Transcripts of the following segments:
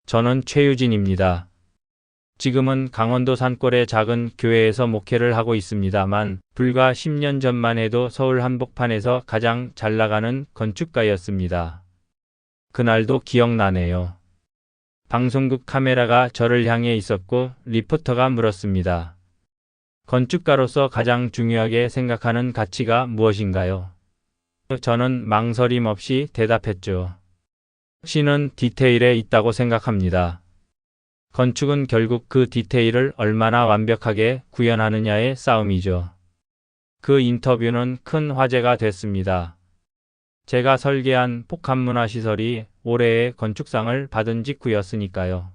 저는 최유진입니다. 지금은 강원도 산골의 작은 교회에서 목회를 하고 있습니다만 불과 10년 전만 해도 서울 한복판에서 가장 잘 나가는 건축가였습니다. 그날도 기억나네요. 방송국 카메라가 저를 향해 있었고 리포터가 물었습니다. 건축가로서 가장 중요하게 생각하는 가치가 무엇인가요? 저는 망설임 없이 대답했죠. 신은 디테일에 있다고 생각합니다. 건축은 결국 그 디테일을 얼마나 완벽하게 구현하느냐의 싸움이죠. 그 인터뷰는 큰 화제가 됐습니다. 제가 설계한 복합문화시설이 올해의 건축상을 받은 직후였으니까요.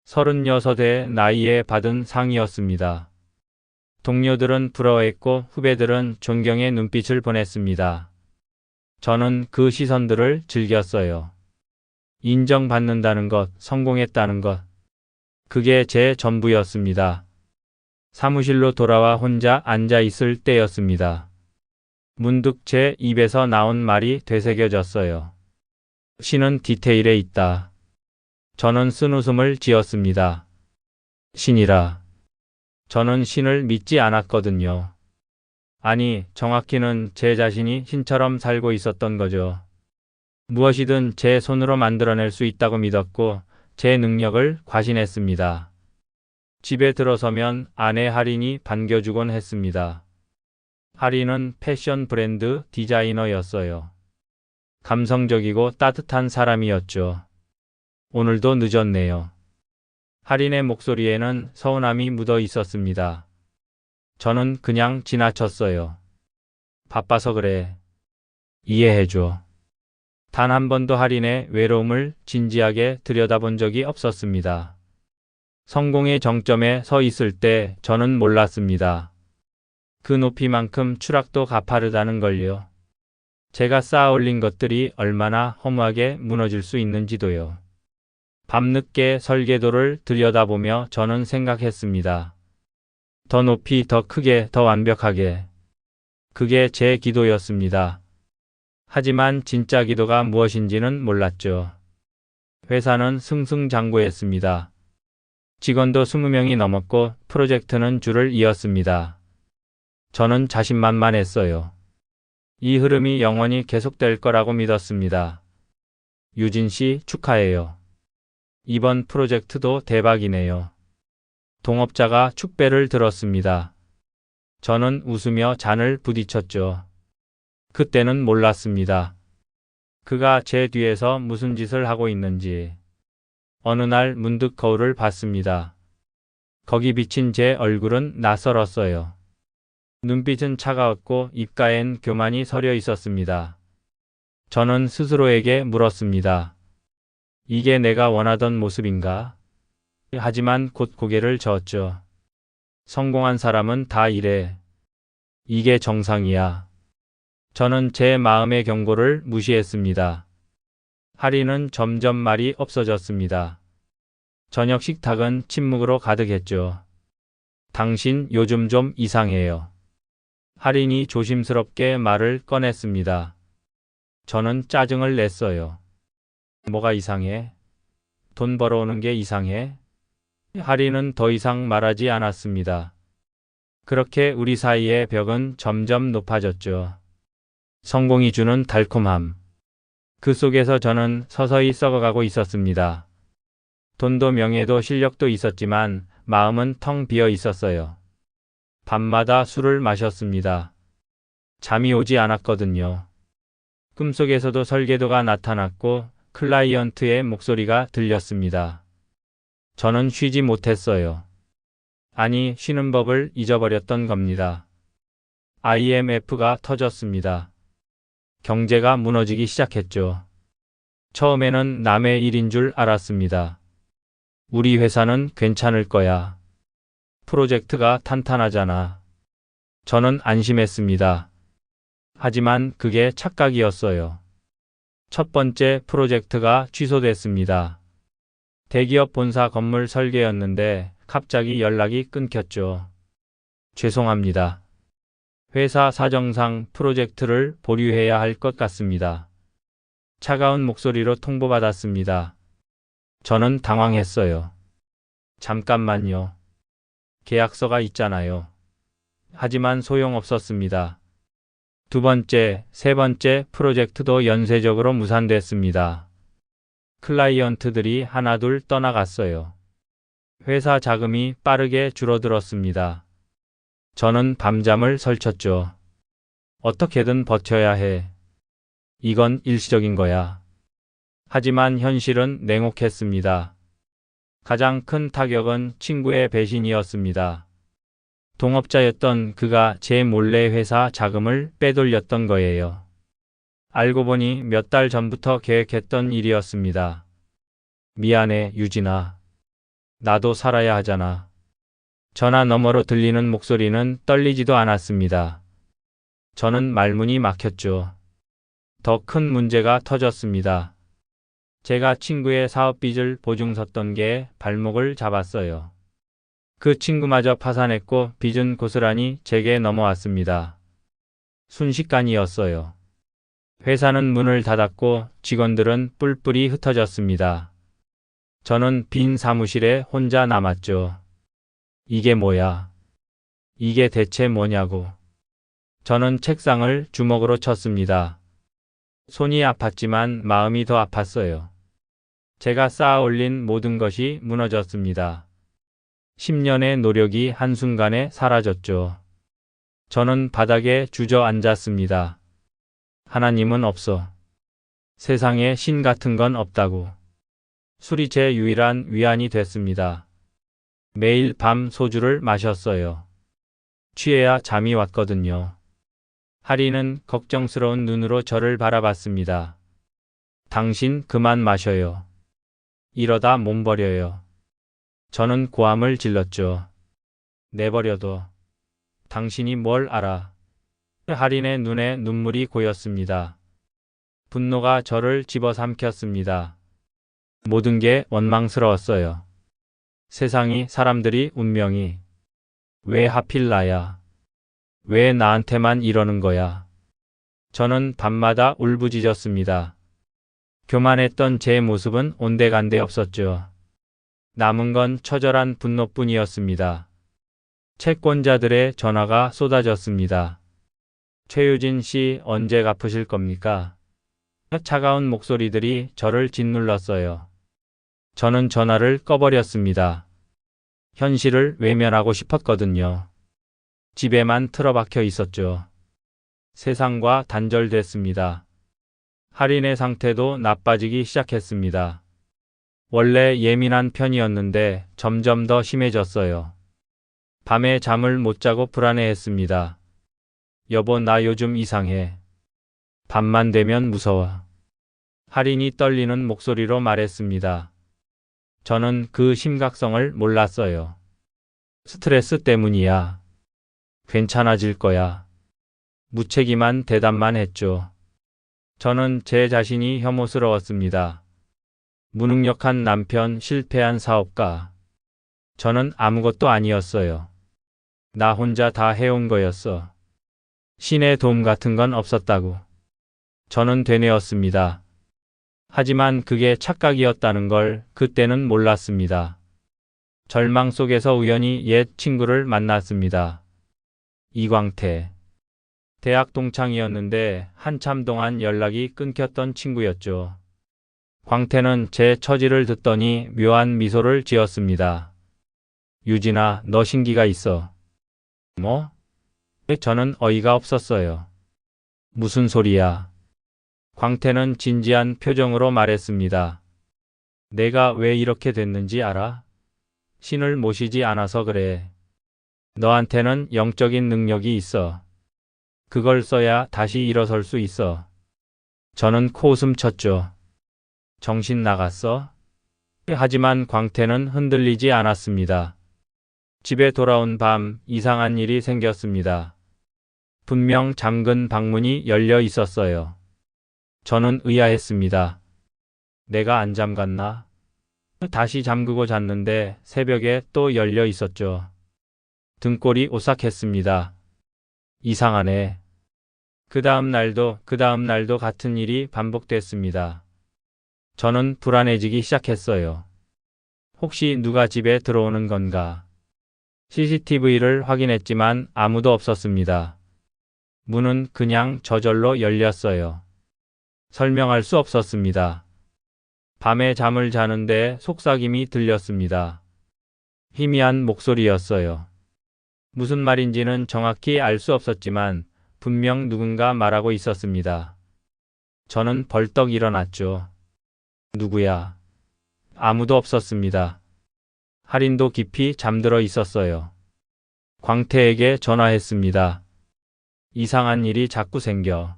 36의 나이에 받은 상이었습니다. 동료들은 부러워했고 후배들은 존경의 눈빛을 보냈습니다. 저는 그 시선들을 즐겼어요. 인정받는다는 것, 성공했다는 것. 그게 제 전부였습니다. 사무실로 돌아와 혼자 앉아 있을 때였습니다. 문득 제 입에서 나온 말이 되새겨졌어요. 신은 디테일에 있다. 저는 쓴웃음을 지었습니다. 신이라. 저는 신을 믿지 않았거든요. 아니, 정확히는 제 자신이 신처럼 살고 있었던 거죠. 무엇이든 제 손으로 만들어낼 수 있다고 믿었고 제 능력을 과신했습니다. 집에 들어서면 아내 할인이 반겨주곤 했습니다. 할인은 패션 브랜드 디자이너였어요. 감성적이고 따뜻한 사람이었죠. 오늘도 늦었네요. 할인의 목소리에는 서운함이 묻어 있었습니다. 저는 그냥 지나쳤어요. 바빠서 그래. 이해해줘. 단 한 번도 할인의 외로움을 진지하게 들여다본 적이 없었습니다. 성공의 정점에 서 있을 때 저는 몰랐습니다. 그 높이만큼 추락도 가파르다는 걸요. 제가 쌓아 올린 것들이 얼마나 허무하게 무너질 수 있는지도요. 밤늦게 설계도를 들여다보며 저는 생각했습니다. 더 높이, 더 크게, 더 완벽하게. 그게 제 기도였습니다. 하지만 진짜 기도가 무엇인지는 몰랐죠. 회사는 승승장구했습니다. 직원도 20명이 넘었고 프로젝트는 줄을 이었습니다. 저는 자신만만했어요. 이 흐름이 영원히 계속될 거라고 믿었습니다. 유진 씨 축하해요. 이번 프로젝트도 대박이네요. 동업자가 축배를 들었습니다. 저는 웃으며 잔을 부딪혔죠. 그때는 몰랐습니다. 그가 제 뒤에서 무슨 짓을 하고 있는지. 어느 날 문득 거울을 봤습니다. 거기 비친 제 얼굴은 낯설었어요. 눈빛은 차가웠고 입가엔 교만이 서려 있었습니다. 저는 스스로에게 물었습니다. 이게 내가 원하던 모습인가? 하지만 곧 고개를 저었죠. 성공한 사람은 다 이래. 이게 정상이야. 저는 제 마음의 경고를 무시했습니다. 할인은 점점 말이 없어졌습니다. 저녁 식탁은 침묵으로 가득했죠. 당신 요즘 좀 이상해요. 할인이 조심스럽게 말을 꺼냈습니다. 저는 짜증을 냈어요. 뭐가 이상해? 돈 벌어오는 게 이상해? 할인은 더 이상 말하지 않았습니다. 그렇게 우리 사이의 벽은 점점 높아졌죠. 성공이 주는 달콤함. 그 속에서 저는 서서히 썩어가고 있었습니다. 돈도 명예도 실력도 있었지만 마음은 텅 비어 있었어요. 밤마다 술을 마셨습니다. 잠이 오지 않았거든요. 꿈속에서도 설계도가 나타났고 클라이언트의 목소리가 들렸습니다. 저는 쉬지 못했어요. 아니, 쉬는 법을 잊어버렸던 겁니다. IMF가 터졌습니다. 경제가 무너지기 시작했죠. 처음에는 남의 일인 줄 알았습니다. 우리 회사는 괜찮을 거야. 프로젝트가 탄탄하잖아. 저는 안심했습니다. 하지만 그게 착각이었어요. 첫 번째 프로젝트가 취소됐습니다. 대기업 본사 건물 설계였는데 갑자기 연락이 끊겼죠. 죄송합니다. 회사 사정상 프로젝트를 보류해야 할 것 같습니다. 차가운 목소리로 통보받았습니다. 저는 당황했어요. 잠깐만요. 계약서가 있잖아요. 하지만 소용없었습니다. 두 번째, 세 번째 프로젝트도 연쇄적으로 무산됐습니다. 클라이언트들이 하나둘 떠나갔어요. 회사 자금이 빠르게 줄어들었습니다. 저는 밤잠을 설쳤죠. 어떻게든 버텨야 해. 이건 일시적인 거야. 하지만 현실은 냉혹했습니다. 가장 큰 타격은 친구의 배신이었습니다. 동업자였던 그가 제 몰래 회사 자금을 빼돌렸던 거예요. 알고 보니 몇 달 전부터 계획했던 일이었습니다. 미안해, 유진아. 나도 살아야 하잖아. 전화 너머로 들리는 목소리는 떨리지도 않았습니다. 저는 말문이 막혔죠. 더 큰 문제가 터졌습니다. 제가 친구의 사업 빚을 보증 섰던 게 발목을 잡았어요. 그 친구마저 파산했고 빚은 고스란히 제게 넘어왔습니다. 순식간이었어요. 회사는 문을 닫았고 직원들은 뿔뿔이 흩어졌습니다. 저는 빈 사무실에 혼자 남았죠. 이게 뭐야? 이게 대체 뭐냐고. 저는 책상을 주먹으로 쳤습니다. 손이 아팠지만 마음이 더 아팠어요. 제가 쌓아 올린 모든 것이 무너졌습니다. 10년의 노력이 한순간에 사라졌죠. 저는 바닥에 주저앉았습니다. 하나님은 없어. 세상에 신 같은 건 없다고. 술이 제 유일한 위안이 됐습니다. 매일 밤 소주를 마셨어요. 취해야 잠이 왔거든요. 하리는 걱정스러운 눈으로 저를 바라봤습니다. 당신 그만 마셔요. 이러다 몸 버려요. 저는 고함을 질렀죠. 내버려둬. 당신이 뭘 알아. 하린의 눈에 눈물이 고였습니다. 분노가 저를 집어삼켰습니다. 모든 게 원망스러웠어요. 세상이, 사람들이, 운명이. 왜 하필 나야? 왜 나한테만 이러는 거야? 저는 밤마다 울부짖었습니다. 교만했던 제 모습은 온데간데 없었죠. 남은 건 처절한 분노뿐이었습니다. 채권자들의 전화가 쏟아졌습니다. 최유진 씨 언제 갚으실 겁니까? 차가운 목소리들이 저를 짓눌렀어요. 저는 전화를 꺼버렸습니다. 현실을 외면하고 싶었거든요. 집에만 틀어박혀 있었죠. 세상과 단절됐습니다. 할인의 상태도 나빠지기 시작했습니다. 원래 예민한 편이었는데 점점 더 심해졌어요. 밤에 잠을 못 자고 불안해했습니다. 여보, 나 요즘 이상해. 밤만 되면 무서워. 할인이 떨리는 목소리로 말했습니다. 저는 그 심각성을 몰랐어요. 스트레스 때문이야. 괜찮아질 거야. 무책임한 대답만 했죠. 저는 제 자신이 혐오스러웠습니다. 무능력한 남편, 실패한 사업가. 저는 아무것도 아니었어요. 나 혼자 다 해온 거였어. 신의 도움 같은 건 없었다고. 저는 되뇌었습니다. 하지만 그게 착각이었다는 걸 그때는 몰랐습니다. 절망 속에서 우연히 옛 친구를 만났습니다. 이광태. 대학 동창이었는데 한참 동안 연락이 끊겼던 친구였죠. 광태는 제 처지를 듣더니 묘한 미소를 지었습니다. 유진아, 너 신기가 있어. 뭐? 저는 어이가 없었어요. 무슨 소리야? 광태는 진지한 표정으로 말했습니다. 내가 왜 이렇게 됐는지 알아? 신을 모시지 않아서 그래. 너한테는 영적인 능력이 있어. 그걸 써야 다시 일어설 수 있어. 저는 코웃음 쳤죠. 정신 나갔어? 하지만 광태는 흔들리지 않았습니다. 집에 돌아온 밤 이상한 일이 생겼습니다. 분명 잠근 방문이 열려 있었어요. 저는 의아했습니다. 내가 안 잠갔나? 다시 잠그고 잤는데 새벽에 또 열려 있었죠. 등골이 오싹했습니다. 이상하네. 그 다음 날도 같은 일이 반복됐습니다. 저는 불안해지기 시작했어요. 혹시 누가 집에 들어오는 건가? CCTV를 확인했지만 아무도 없었습니다. 문은 그냥 저절로 열렸어요. 설명할 수 없었습니다. 밤에 잠을 자는데 속삭임이 들렸습니다. 희미한 목소리였어요. 무슨 말인지는 정확히 알 수 없었지만 분명 누군가 말하고 있었습니다. 저는 벌떡 일어났죠. 누구야? 아무도 없었습니다. 할인도 깊이 잠들어 있었어요. 광태에게 전화했습니다. 이상한 일이 자꾸 생겨.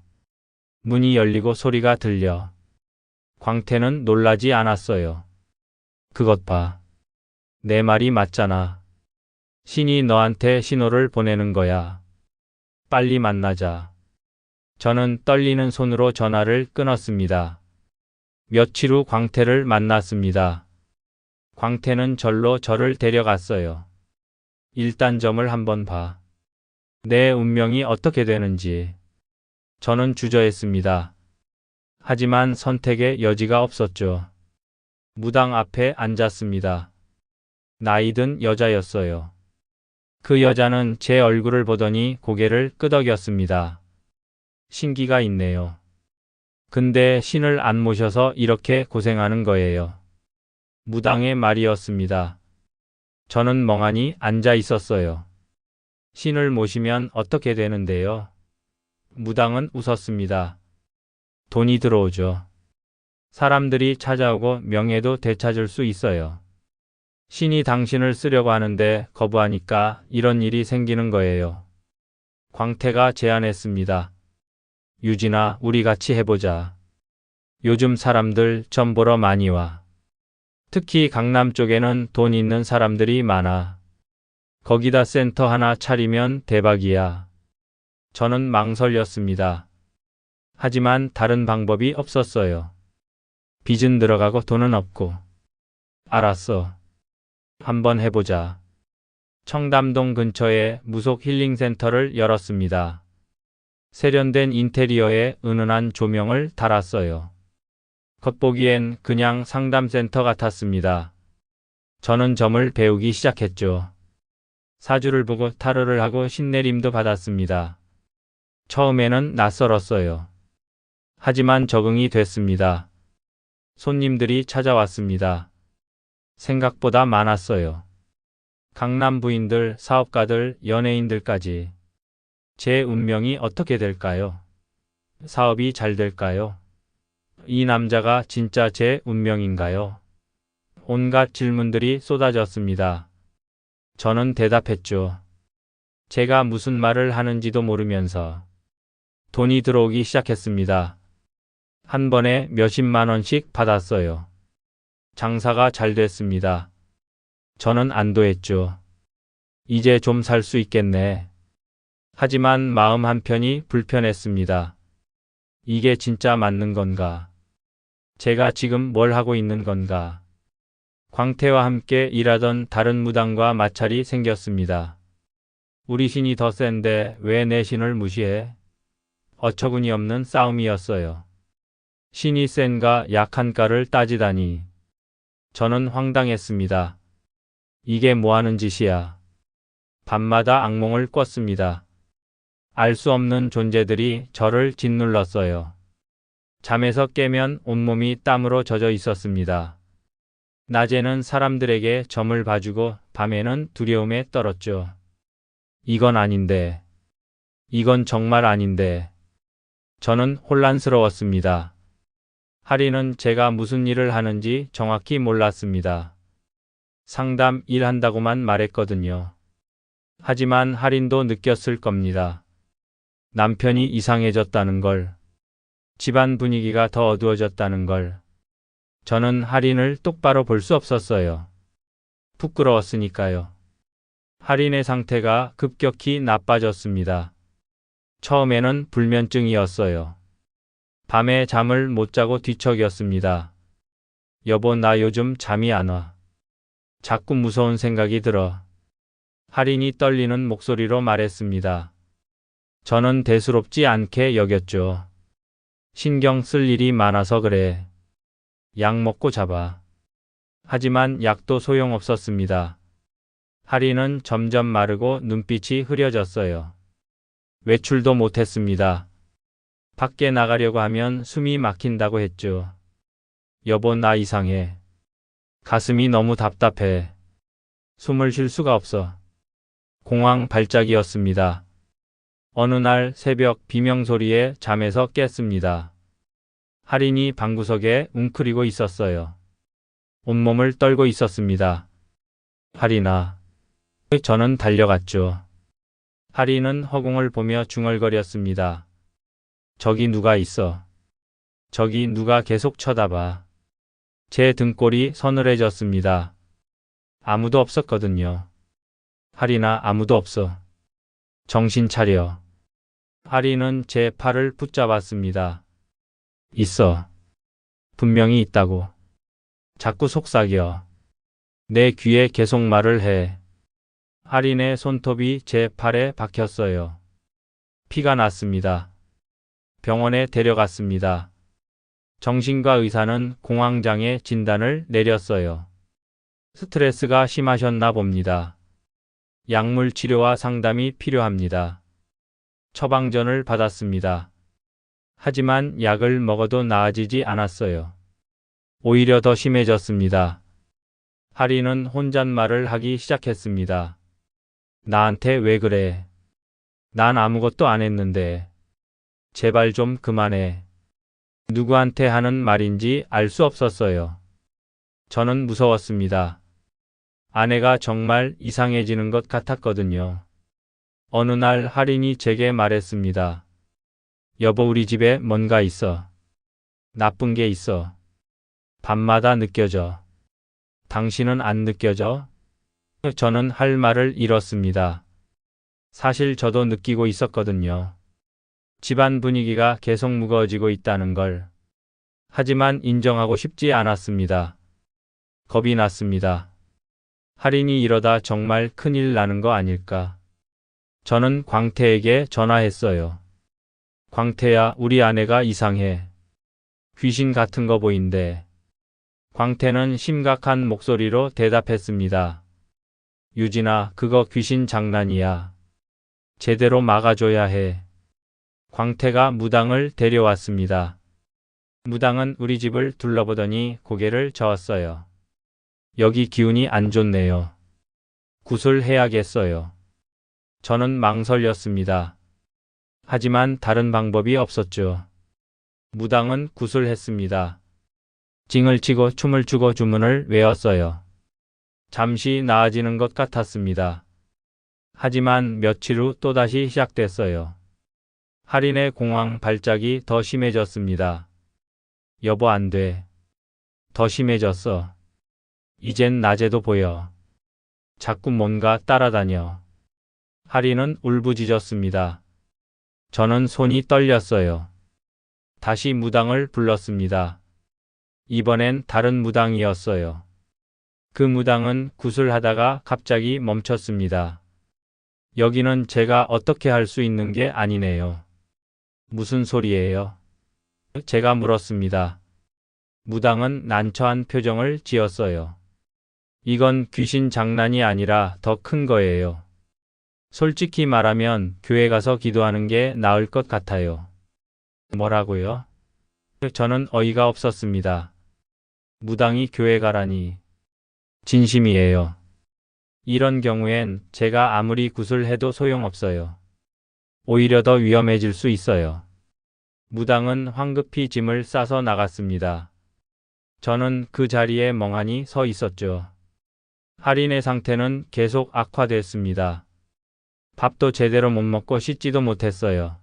문이 열리고 소리가 들려. 광태는 놀라지 않았어요. 그것 봐. 내 말이 맞잖아. 신이 너한테 신호를 보내는 거야. 빨리 만나자. 저는 떨리는 손으로 전화를 끊었습니다. 며칠 후 광태를 만났습니다. 광태는 절로 저를 데려갔어요. 일단 점을 한번 봐. 내 운명이 어떻게 되는지. 저는 주저했습니다. 하지만 선택의 여지가 없었죠. 무당 앞에 앉았습니다. 나이든 여자였어요. 그 여자는 제 얼굴을 보더니 고개를 끄덕였습니다. 신기가 있네요. 근데 신을 안 모셔서 이렇게 고생하는 거예요. 무당의 말이었습니다. 저는 멍하니 앉아 있었어요. 신을 모시면 어떻게 되는데요? 무당은 웃었습니다. 돈이 들어오죠. 사람들이 찾아오고 명예도 되찾을 수 있어요. 신이 당신을 쓰려고 하는데 거부하니까 이런 일이 생기는 거예요. 광태가 제안했습니다. 유진아, 우리 같이 해보자. 요즘 사람들 점 보러 많이 와. 특히 강남 쪽에는 돈 있는 사람들이 많아. 거기다 센터 하나 차리면 대박이야. 저는 망설였습니다. 하지만 다른 방법이 없었어요. 빚은 들어가고 돈은 없고. 알았어. 한번 해보자. 청담동 근처에 무속 힐링센터를 열었습니다. 세련된 인테리어에 은은한 조명을 달았어요. 겉보기엔 그냥 상담센터 같았습니다. 저는 점을 배우기 시작했죠. 사주를 보고 타로를 하고 신내림도 받았습니다. 처음에는 낯설었어요. 하지만 적응이 됐습니다. 손님들이 찾아왔습니다. 생각보다 많았어요. 강남 부인들, 사업가들, 연예인들까지. 제 운명이 어떻게 될까요? 사업이 잘 될까요? 이 남자가 진짜 제 운명인가요? 온갖 질문들이 쏟아졌습니다. 저는 대답했죠. 제가 무슨 말을 하는지도 모르면서. 돈이 들어오기 시작했습니다. 한 번에 몇십만 원씩 받았어요. 장사가 잘 됐습니다. 저는 안도했죠. 이제 좀 살 수 있겠네. 하지만 마음 한편이 불편했습니다. 이게 진짜 맞는 건가? 제가 지금 뭘 하고 있는 건가? 광태와 함께 일하던 다른 무당과 마찰이 생겼습니다. 우리 신이 더 센데 왜 내 신을 무시해? 어처구니 없는 싸움이었어요. 신이 센가 약한가를 따지다니. 저는 황당했습니다. 이게 뭐 하는 짓이야? 밤마다 악몽을 꿨습니다. 알 수 없는 존재들이 저를 짓눌렀어요. 잠에서 깨면 온몸이 땀으로 젖어 있었습니다. 낮에는 사람들에게 점을 봐주고 밤에는 두려움에 떨었죠. 이건 아닌데. 이건 정말 아닌데. 저는 혼란스러웠습니다. 할인은 제가 무슨 일을 하는지 정확히 몰랐습니다. 상담 일한다고만 말했거든요. 하지만 할인도 느꼈을 겁니다. 남편이 이상해졌다는 걸. 집안 분위기가 더 어두워졌다는 걸. 저는 할인을 똑바로 볼 수 없었어요. 부끄러웠으니까요. 할인의 상태가 급격히 나빠졌습니다. 처음에는 불면증이었어요. 밤에 잠을 못 자고 뒤척였습니다. 여보, 나 요즘 잠이 안 와. 자꾸 무서운 생각이 들어. 할인이 떨리는 목소리로 말했습니다. 저는 대수롭지 않게 여겼죠. 신경 쓸 일이 많아서 그래. 약 먹고 잡아. 하지만 약도 소용없었습니다. 하리는 점점 마르고 눈빛이 흐려졌어요. 외출도 못했습니다. 밖에 나가려고 하면 숨이 막힌다고 했죠. 여보, 나 이상해. 가슴이 너무 답답해. 숨을 쉴 수가 없어. 공황 발작이었습니다. 어느 날 새벽 비명소리에 잠에서 깼습니다. 할인이 방구석에 웅크리고 있었어요. 온몸을 떨고 있었습니다. 할인아. 저는 달려갔죠. 할인은 허공을 보며 중얼거렸습니다. 저기 누가 있어. 저기 누가 계속 쳐다봐. 제 등골이 서늘해졌습니다. 아무도 없었거든요. 할인아, 아무도 없어. 정신 차려. 할인은 제 팔을 붙잡았습니다. 있어. 분명히 있다고. 자꾸 속삭여. 내 귀에 계속 말을 해. 할인의 손톱이 제 팔에 박혔어요. 피가 났습니다. 병원에 데려갔습니다. 정신과 의사는 공황장애 진단을 내렸어요. 스트레스가 심하셨나 봅니다. 약물 치료와 상담이 필요합니다. 처방전을 받았습니다. 하지만 약을 먹어도 나아지지 않았어요. 오히려 더 심해졌습니다. 할인은 혼잣말을 하기 시작했습니다. 나한테 왜 그래? 난 아무것도 안 했는데. 제발 좀 그만해. 누구한테 하는 말인지 알 수 없었어요. 저는 무서웠습니다. 아내가 정말 이상해지는 것 같았거든요. 어느 날 할인이 제게 말했습니다. 여보, 우리 집에 뭔가 있어. 나쁜 게 있어. 밤마다 느껴져. 당신은 안 느껴져? 저는 할 말을 잃었습니다. 사실 저도 느끼고 있었거든요. 집안 분위기가 계속 무거워지고 있다는 걸. 하지만 인정하고 싶지 않았습니다. 겁이 났습니다. 할인이 이러다 정말 큰일 나는 거 아닐까. 저는 광태에게 전화했어요. 광태야, 우리 아내가 이상해. 귀신 같은 거 보인대. 광태는 심각한 목소리로 대답했습니다. 유진아, 그거 귀신 장난이야. 제대로 막아줘야 해. 광태가 무당을 데려왔습니다. 무당은 우리 집을 둘러보더니 고개를 저었어요. 여기 기운이 안 좋네요. 구슬해야겠어요. 저는 망설였습니다. 하지만 다른 방법이 없었죠. 무당은 구슬했습니다. 징을 치고 춤을 추고 주문을 외웠어요. 잠시 나아지는 것 같았습니다. 하지만 며칠 후 또다시 시작됐어요. 할인의 공황 발작이 더 심해졌습니다. 여보, 안 돼. 더 심해졌어. 이젠 낮에도 보여. 자꾸 뭔가 따라다녀. 할인은 울부짖었습니다. 저는 손이 떨렸어요. 다시 무당을 불렀습니다. 이번엔 다른 무당이었어요. 그 무당은 구슬하다가 갑자기 멈췄습니다. 여기는 제가 어떻게 할 수 있는 게 아니네요. 무슨 소리예요? 제가 물었습니다. 무당은 난처한 표정을 지었어요. 이건 귀신 장난이 아니라 더 큰 거예요. 솔직히 말하면 교회 가서 기도하는 게 나을 것 같아요. 뭐라고요? 저는 어이가 없었습니다. 무당이 교회 가라니. 진심이에요. 이런 경우엔 제가 아무리 구슬해도 소용없어요. 오히려 더 위험해질 수 있어요. 무당은 황급히 짐을 싸서 나갔습니다. 저는 그 자리에 멍하니 서 있었죠. 할인의 상태는 계속 악화됐습니다. 밥도 제대로 못 먹고 씻지도 못했어요.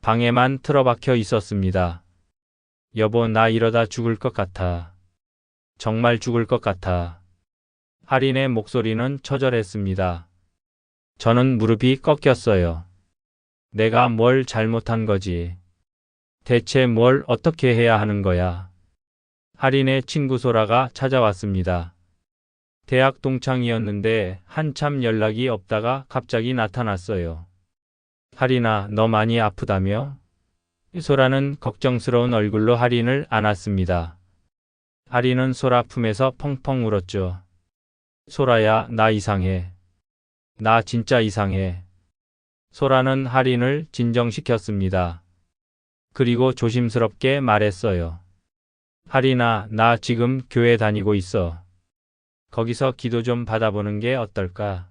방에만 틀어박혀 있었습니다. 여보, 나 이러다 죽을 것 같아. 정말 죽을 것 같아. 할인의 목소리는 처절했습니다. 저는 무릎이 꺾였어요. 내가 뭘 잘못한 거지? 대체 뭘 어떻게 해야 하는 거야? 할인의 친구 소라가 찾아왔습니다. 대학 동창이었는데 한참 연락이 없다가 갑자기 나타났어요. 할인아, 너 많이 아프다며? 소라는 걱정스러운 얼굴로 할인을 안았습니다. 하리는 소라 품에서 펑펑 울었죠. 소라야, 나 이상해. 나 진짜 이상해. 소라는 하린을 진정시켰습니다. 그리고 조심스럽게 말했어요. 하린아, 나 지금 교회 다니고 있어. 거기서 기도 좀 받아보는 게 어떨까?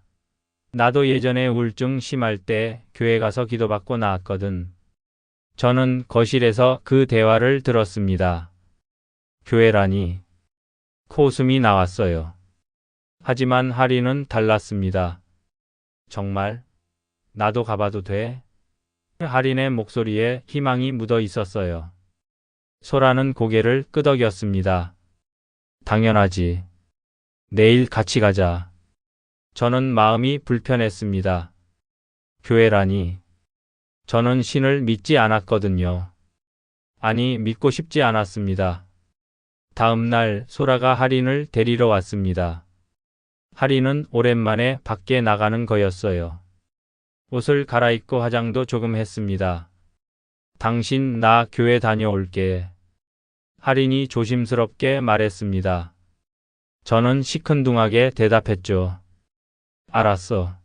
나도 예전에 우울증 심할 때 교회 가서 기도받고 나왔거든. 저는 거실에서 그 대화를 들었습니다. 교회라니. 코웃음이 나왔어요. 하지만 하린은 달랐습니다. 정말? 나도 가봐도 돼? 하린의 목소리에 희망이 묻어 있었어요. 소라는 고개를 끄덕였습니다. 당연하지. 내일 같이 가자. 저는 마음이 불편했습니다. 교회라니. 저는 신을 믿지 않았거든요. 아니, 믿고 싶지 않았습니다. 다음 날 소라가 하린을 데리러 왔습니다. 하린은 오랜만에 밖에 나가는 거였어요. 옷을 갈아입고 화장도 조금 했습니다. 당신, 나 교회 다녀올게. 하린이 조심스럽게 말했습니다. 저는 시큰둥하게 대답했죠. 알았어.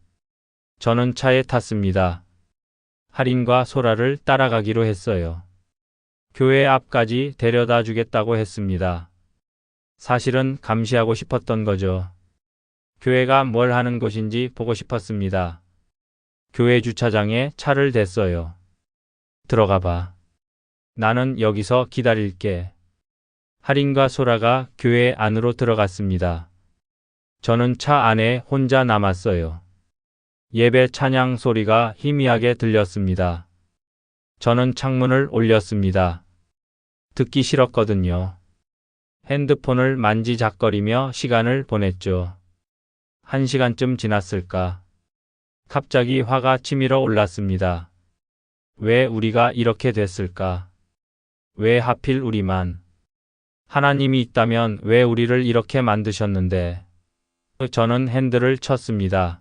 저는 차에 탔습니다. 하린과 소라를 따라가기로 했어요. 교회 앞까지 데려다 주겠다고 했습니다. 사실은 감시하고 싶었던 거죠. 교회가 뭘 하는 곳인지 보고 싶었습니다. 교회 주차장에 차를 댔어요. 들어가 봐. 나는 여기서 기다릴게. 하린과 소라가 교회 안으로 들어갔습니다. 저는 차 안에 혼자 남았어요. 예배 찬양 소리가 희미하게 들렸습니다. 저는 창문을 올렸습니다. 듣기 싫었거든요. 핸드폰을 만지작거리며 시간을 보냈죠. 1시간쯤 지났을까. 갑자기 화가 치밀어 올랐습니다. 왜 우리가 이렇게 됐을까? 왜 하필 우리만? 하나님이 있다면 왜 우리를 이렇게 만드셨는데? 저는 핸들을 쳤습니다.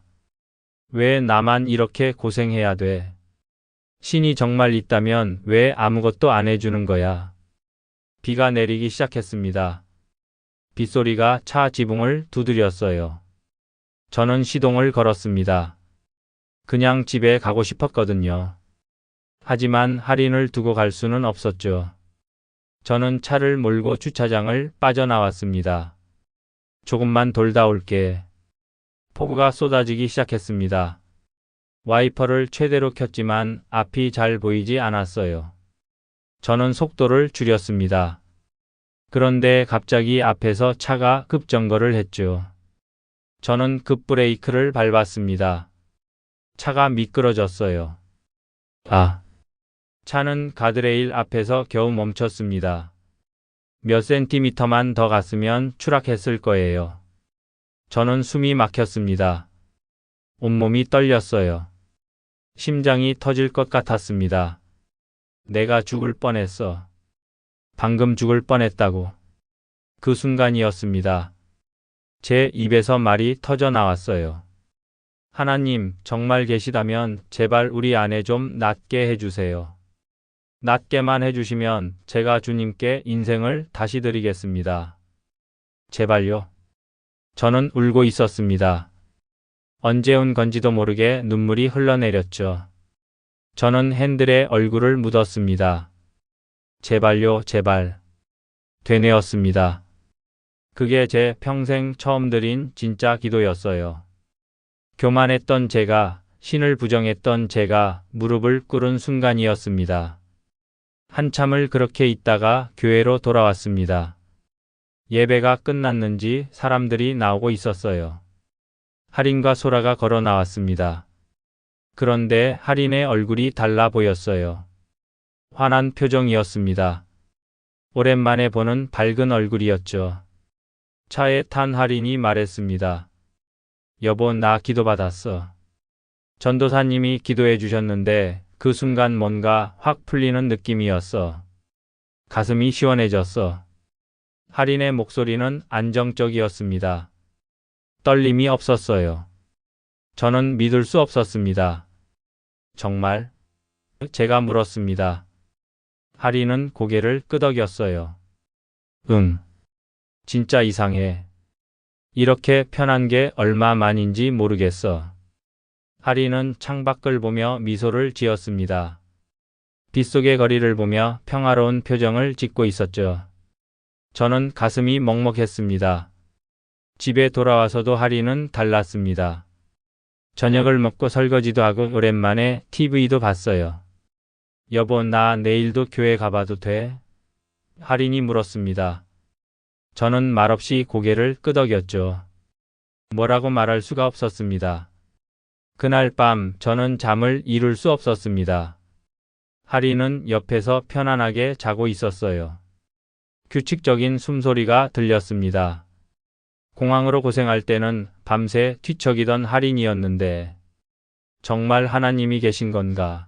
왜 나만 이렇게 고생해야 돼? 신이 정말 있다면 왜 아무것도 안 해주는 거야? 비가 내리기 시작했습니다. 빗소리가 차 지붕을 두드렸어요. 저는 시동을 걸었습니다. 그냥 집에 가고 싶었거든요. 하지만 하린을 두고 갈 수는 없었죠. 저는 차를 몰고 주차장을 빠져나왔습니다. 조금만 돌다 올게. 폭우가 쏟아지기 시작했습니다. 와이퍼를 최대로 켰지만 앞이 잘 보이지 않았어요. 저는 속도를 줄였습니다. 그런데 갑자기 앞에서 차가 급정거를 했죠. 저는 급브레이크를 밟았습니다. 차가 미끄러졌어요. 차는 가드레일 앞에서 겨우 멈췄습니다. 몇 센티미터만 더 갔으면 추락했을 거예요. 저는 숨이 막혔습니다. 온몸이 떨렸어요. 심장이 터질 것 같았습니다. 내가 죽을 뻔했어. 방금 죽을 뻔했다고. 그 순간이었습니다. 제 입에서 말이 터져 나왔어요. 하나님, 정말 계시다면 제발 우리 아내 좀 낫게 해주세요. 낫게만 해주시면 제가 주님께 인생을 다시 드리겠습니다. 제발요. 저는 울고 있었습니다. 언제 온 건지도 모르게 눈물이 흘러내렸죠. 저는 핸들에 얼굴을 묻었습니다. 제발요, 제발. 되뇌었습니다. 그게 제 평생 처음 드린 진짜 기도였어요. 교만했던 제가, 신을 부정했던 제가 무릎을 꿇은 순간이었습니다. 한참을 그렇게 있다가 교회로 돌아왔습니다. 예배가 끝났는지 사람들이 나오고 있었어요. 하린과 소라가 걸어 나왔습니다. 그런데 하린의 얼굴이 달라 보였어요. 화난 표정이었습니다. 오랜만에 보는 밝은 얼굴이었죠. 차에 탄 하린이 말했습니다. 여보, 나 기도받았어. 전도사님이 기도해 주셨는데 그 순간 뭔가 확 풀리는 느낌이었어. 가슴이 시원해졌어. 하린의 목소리는 안정적이었습니다. 떨림이 없었어요. 저는 믿을 수 없었습니다. 정말? 제가 물었습니다. 하린은 고개를 끄덕였어요. 응. 진짜 이상해. 이렇게 편한 게 얼마만인지 모르겠어. 하리는 창밖을 보며 미소를 지었습니다. 빗속의 거리를 보며 평화로운 표정을 짓고 있었죠. 저는 가슴이 먹먹했습니다. 집에 돌아와서도 하리는 달랐습니다. 저녁을 먹고 설거지도 하고 오랜만에 TV도 봤어요. 여보, 나 내일도 교회 가봐도 돼? 하린이 물었습니다. 저는 말없이 고개를 끄덕였죠. 뭐라고 말할 수가 없었습니다. 그날 밤 저는 잠을 이룰 수 없었습니다. 하리는 옆에서 편안하게 자고 있었어요. 규칙적인 숨소리가 들렸습니다. 공황으로 고생할 때는 밤새 뒤척이던 하린이었는데 정말 하나님이 계신 건가?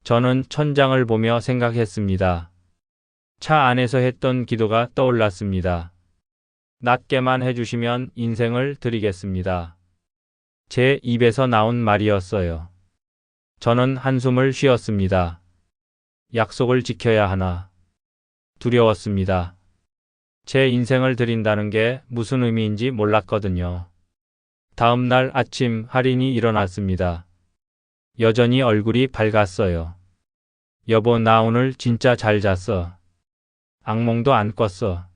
저는 천장을 보며 생각했습니다. 차 안에서 했던 기도가 떠올랐습니다. 낫게만 해주시면 인생을 드리겠습니다. 제 입에서 나온 말이었어요. 저는 한숨을 쉬었습니다. 약속을 지켜야 하나. 두려웠습니다. 제 인생을 드린다는 게 무슨 의미인지 몰랐거든요. 다음 날 아침 하린이 일어났습니다. 여전히 얼굴이 밝았어요. 여보, 나 오늘 진짜 잘 잤어. 악몽도 안 꿨어.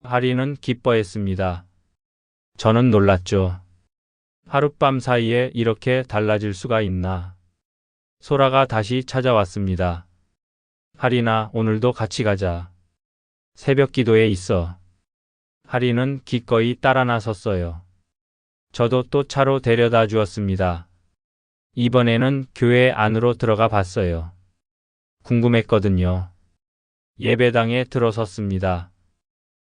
하린은 기뻐했습니다. 저는 놀랐죠. 하룻밤 사이에 이렇게 달라질 수가 있나. 소라가 다시 찾아왔습니다. 하린아, 오늘도 같이 가자. 새벽 기도에 있어. 하린은 기꺼이 따라 나섰어요. 저도 또 차로 데려다 주었습니다. 이번에는 교회 안으로 들어가 봤어요. 궁금했거든요. 예배당에 들어섰습니다.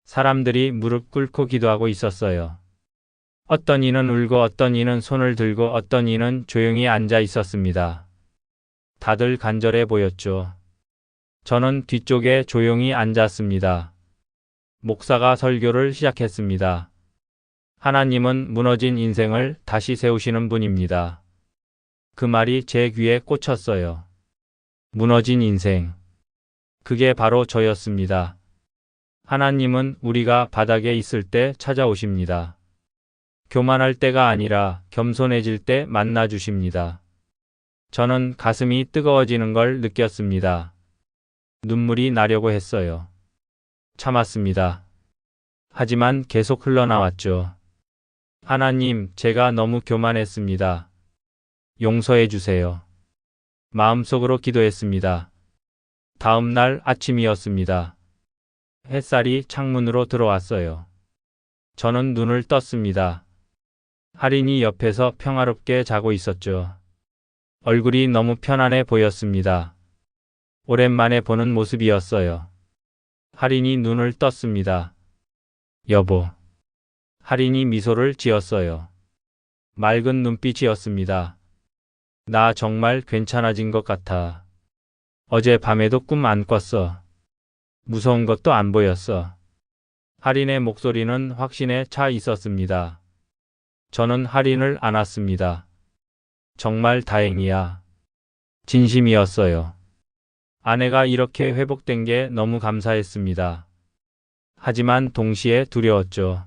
사람들이 무릎 꿇고 기도하고 있었어요. 어떤 이는 울고 어떤 이는 손을 들고 어떤 이는 조용히 앉아 있었습니다. 다들 간절해 보였죠. 저는 뒤쪽에 조용히 앉았습니다. 목사가 설교를 시작했습니다. 하나님은 무너진 인생을 다시 세우시는 분입니다. 그 말이 제 귀에 꽂혔어요. 무너진 인생. 그게 바로 저였습니다. 하나님은 우리가 바닥에 있을 때 찾아오십니다. 교만할 때가 아니라 겸손해질 때 만나 주십니다. 저는 가슴이 뜨거워지는 걸 느꼈습니다. 눈물이 나려고 했어요. 참았습니다. 하지만 계속 흘러나왔죠. 하나님, 제가 너무 교만했습니다. 용서해 주세요. 마음속으로 기도했습니다. 다음 날 아침이었습니다. 햇살이 창문으로 들어왔어요. 저는 눈을 떴습니다. 하린이 옆에서 평화롭게 자고 있었죠. 얼굴이 너무 편안해 보였습니다. 오랜만에 보는 모습이었어요. 하린이 눈을 떴습니다. 여보. 하린이 미소를 지었어요. 맑은 눈빛이었습니다. 나 정말 괜찮아진 것 같아. 어제 밤에도 꿈 안 꿨어. 무서운 것도 안 보였어. 하린의 목소리는 확신에 차 있었습니다. 저는 하린을 안았습니다. 정말 다행이야. 진심이었어요. 아내가 이렇게 회복된 게 너무 감사했습니다. 하지만 동시에 두려웠죠.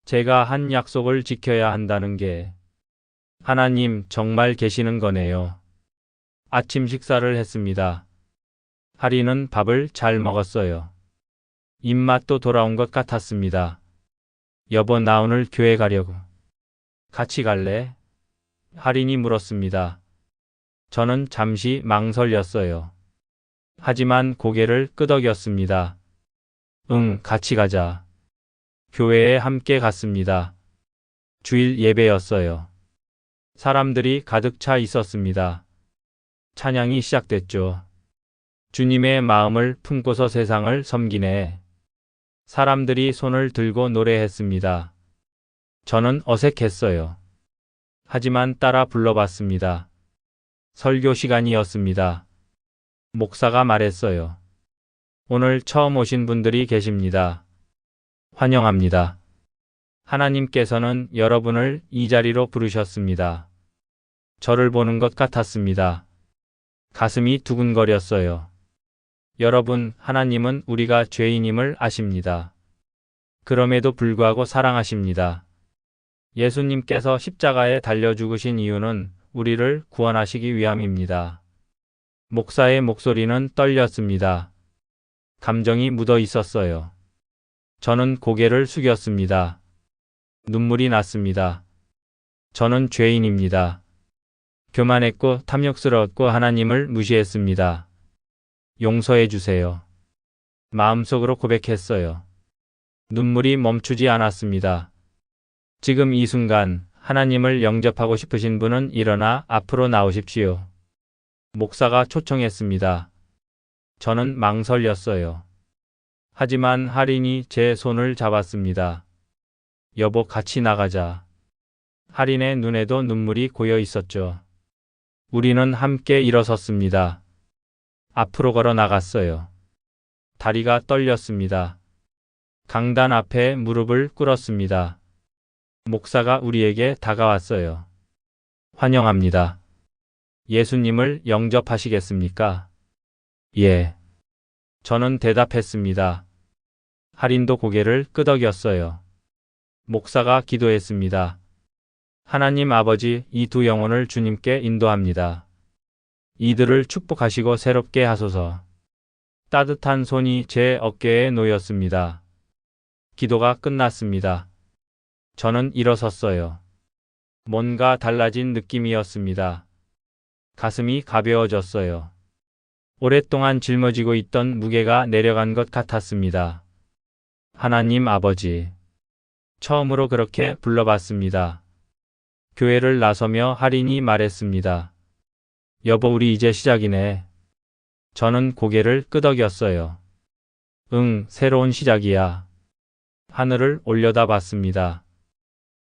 제가 한 약속을 지켜야 한다는 게. 하나님 정말 계시는 거네요. 아침 식사를 했습니다. 하린은 밥을 잘 먹었어요. 입맛도 돌아온 것 같았습니다. 여보, 나 오늘 교회 가려고. 같이 갈래? 하린이 물었습니다. 저는 잠시 망설였어요. 하지만 고개를 끄덕였습니다. 응, 같이 가자. 교회에 함께 갔습니다. 주일 예배였어요. 사람들이 가득 차 있었습니다. 찬양이 시작됐죠. 주님의 마음을 품고서 세상을 섬기네. 사람들이 손을 들고 노래했습니다. 저는 어색했어요. 하지만 따라 불러봤습니다. 설교 시간이었습니다. 목사가 말했어요. 오늘 처음 오신 분들이 계십니다. 환영합니다. 하나님께서는 여러분을 이 자리로 부르셨습니다. 저를 보는 것 같았습니다. 가슴이 두근거렸어요. 여러분, 하나님은 우리가 죄인임을 아십니다. 그럼에도 불구하고 사랑하십니다. 예수님께서 십자가에 달려 죽으신 이유는 우리를 구원하시기 위함입니다. 목사의 목소리는 떨렸습니다. 감정이 묻어 있었어요. 저는 고개를 숙였습니다. 눈물이 났습니다. 저는 죄인입니다. 교만했고 탐욕스러웠고 하나님을 무시했습니다. 용서해 주세요. 마음속으로 고백했어요. 눈물이 멈추지 않았습니다. 지금 이 순간 하나님을 영접하고 싶으신 분은 일어나 앞으로 나오십시오. 목사가 초청했습니다. 저는 망설였어요. 하지만 할인이 제 손을 잡았습니다. 여보, 같이 나가자. 할인의 눈에도 눈물이 고여 있었죠. 우리는 함께 일어섰습니다. 앞으로 걸어 나갔어요. 다리가 떨렸습니다. 강단 앞에 무릎을 꿇었습니다. 목사가 우리에게 다가왔어요. 환영합니다. 예수님을 영접하시겠습니까? 예. 저는 대답했습니다. 할인도 고개를 끄덕였어요. 목사가 기도했습니다. 하나님 아버지, 이 두 영혼을 주님께 인도합니다. 이들을 축복하시고 새롭게 하소서. 따뜻한 손이 제 어깨에 놓였습니다. 기도가 끝났습니다. 저는 일어섰어요. 뭔가 달라진 느낌이었습니다. 가슴이 가벼워졌어요. 오랫동안 짊어지고 있던 무게가 내려간 것 같았습니다. 하나님 아버지. 처음으로 그렇게 불러봤습니다. 교회를 나서며 할인이 말했습니다. 여보, 우리 이제 시작이네. 저는 고개를 끄덕였어요. 응, 새로운 시작이야. 하늘을 올려다봤습니다.